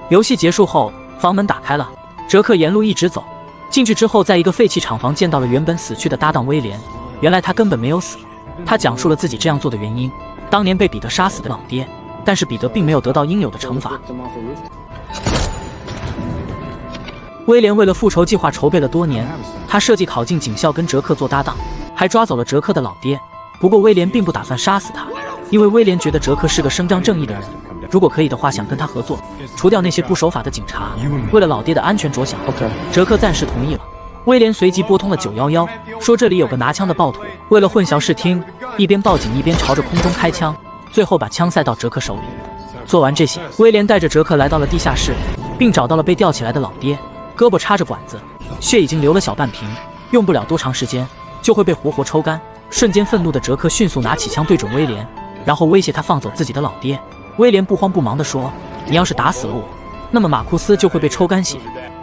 游戏结束后，房门打开了，哲克沿路一直走，进去之后在一个废弃厂房见到了原本死去的搭档威廉，原来他根本没有死。他讲述了自己这样做的原因，当年被彼得杀死的老爹，但是彼得并没有得到应有的惩罚。威廉为了复仇计划筹备了多年，他设计考进警校跟哲克做搭档，还抓走了哲克的老爹。不过威廉并不打算杀死他，因为威廉觉得哲克是个伸张正义的人，如果可以的话想跟他合作，除掉那些不守法的警察。为了老爹的安全着想，哲克暂时同意了。威廉随即拨通了911，说这里有个拿枪的暴徒，为了混淆视听，一边报警一边朝着空中开枪，最后把枪塞到哲克手里。做完这些，威廉带着哲克来到了地下室，并找到了被吊起来的老爹，胳膊插着管子，血已经流了小半瓶，用不了多长时间就会被活活抽干。瞬间愤怒的哲克迅速拿起枪对准威廉，然后威胁他放走自己的老爹。威廉不慌不忙地说，你要是打死了我，那么马库斯就会被抽干血。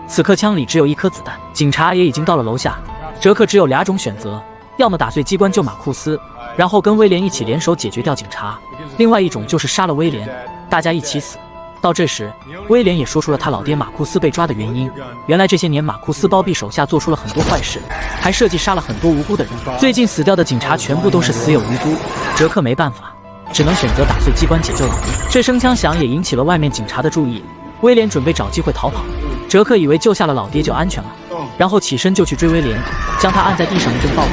此刻枪里只有1颗子弹，警察也已经到了楼下，哲克只有2种选择，要么打碎机关救马库斯，然后跟威廉一起联手解决掉警察，另外一种就是杀了威廉，大家一起死。到这时，威廉也说出了他老爹马库斯被抓的原因。原来这些年马库斯包庇手下做出了很多坏事，还设计杀了很多无辜的人，最近死掉的警察全部都是死有余辜。哲克没办法，只能选择打碎机关解救老爹。这声枪响也引起了外面警察的注意，威廉准备找机会逃跑。哲克以为救下了老爹就安全了，然后起身就去追威廉，将他按在地上一顿暴揍。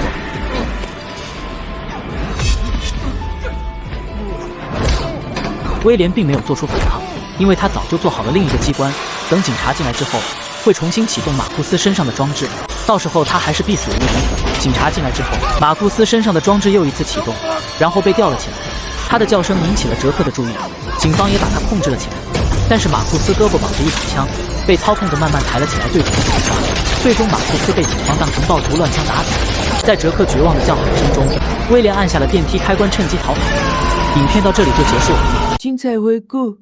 威廉并没有做出反抗，因为他早就做好了另一个机关，等警察进来之后会重新启动马库斯身上的装置，到时候他还是必死无疑。警察进来之后，马库斯身上的装置又一次启动，然后被吊了起来。他的叫声引起了哲克的注意，警方也把他控制了起来。但是马库斯胳膊绑着一把枪，被操控着慢慢抬了起来，对准了警察。最终马库斯被警方当成暴徒乱枪打死。在哲克绝望的叫喊声中，威廉按下了电梯开关，趁机逃跑。影片到这里就结束了。精彩回顾。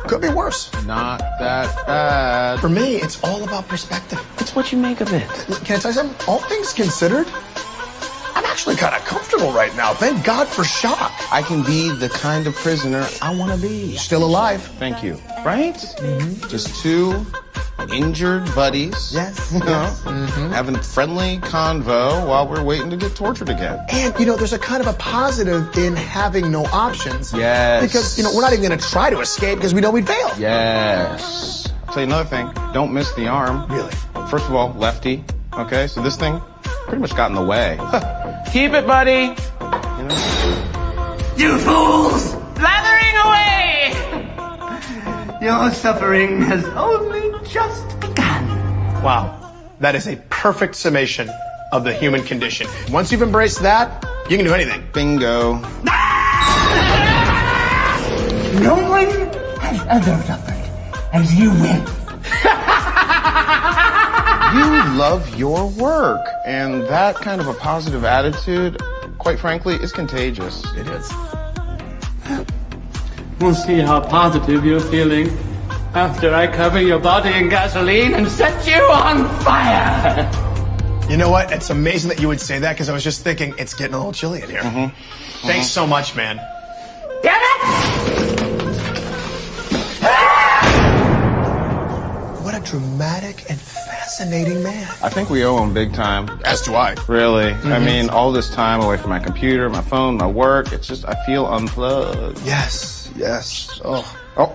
Could be worse. Not that bad. For me, it's all about perspective. It's what you make of it. Can I tell you something? All things considered, I'm actually kind of comfortable right now. Thank God for shock. I can be the kind of prisoner I want to be. Still alive. Thank you. Right? Mm-hmm. Just two injured buddies. Yes. You know, having friendly convo while we're waiting to get tortured again. And, you know, there's a kind of a positive in having no options. Yes. Because, you know, we're not even going to try to escape because we know we'd fail. Yes. I'll tell you another thing. Don't miss the arm. Really? First of all, lefty. Okay, so this thing pretty much got in the way. Keep it, buddy. You know? You fools! Blathering away! Your suffering has only just begun. Wow. That is a perfect summation of the human condition. Once you've embraced that, you can do anything. Bingo. No one has ever suffered as you will. You love your work, and that kind of a positive attitude, quite frankly, is contagious. It is. We'll see how positive you're feeling after I cover your body in gasoline and set you on fire. You know what? It's amazing that you would say that because I was just thinking it's getting a little chilly in here. Thanks so much, man. Damn it! What a dramatic and fascinating man. I think we owe him big time. As do I. Really. I mean, all this time away from my computer, my phone, my work, it's just, I feel unplugged. Yes, yes. Oh. Oh.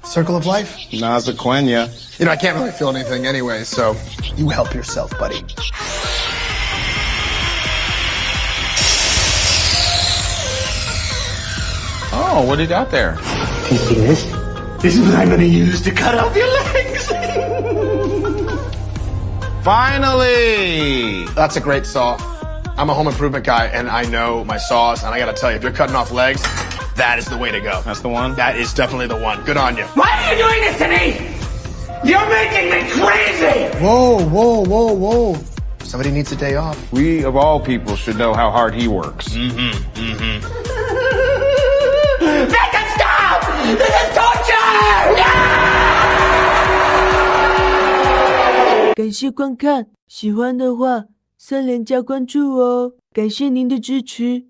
Circle of life? Nazaquenya. You know, I can't really feel anything anyway, so you help yourself, buddy. Oh, what do you got there? Can you see this? This is what I'm gonna use to cut off your legs. Finally! That's a great saw. I'm a home improvement guy, and I know my saws, and I gotta tell you, if you're cutting off legs, that is the way to go. That's the one? That is definitely the one. Good on you. Why are you doing this to me? You're making me crazy! Whoa, whoa, whoa, whoa. Somebody needs a day off. We, of all people, should know how hard he works. Make it stop! This is torture! No! 感谢观看，喜欢的话3连加关注哦，感谢您的支持。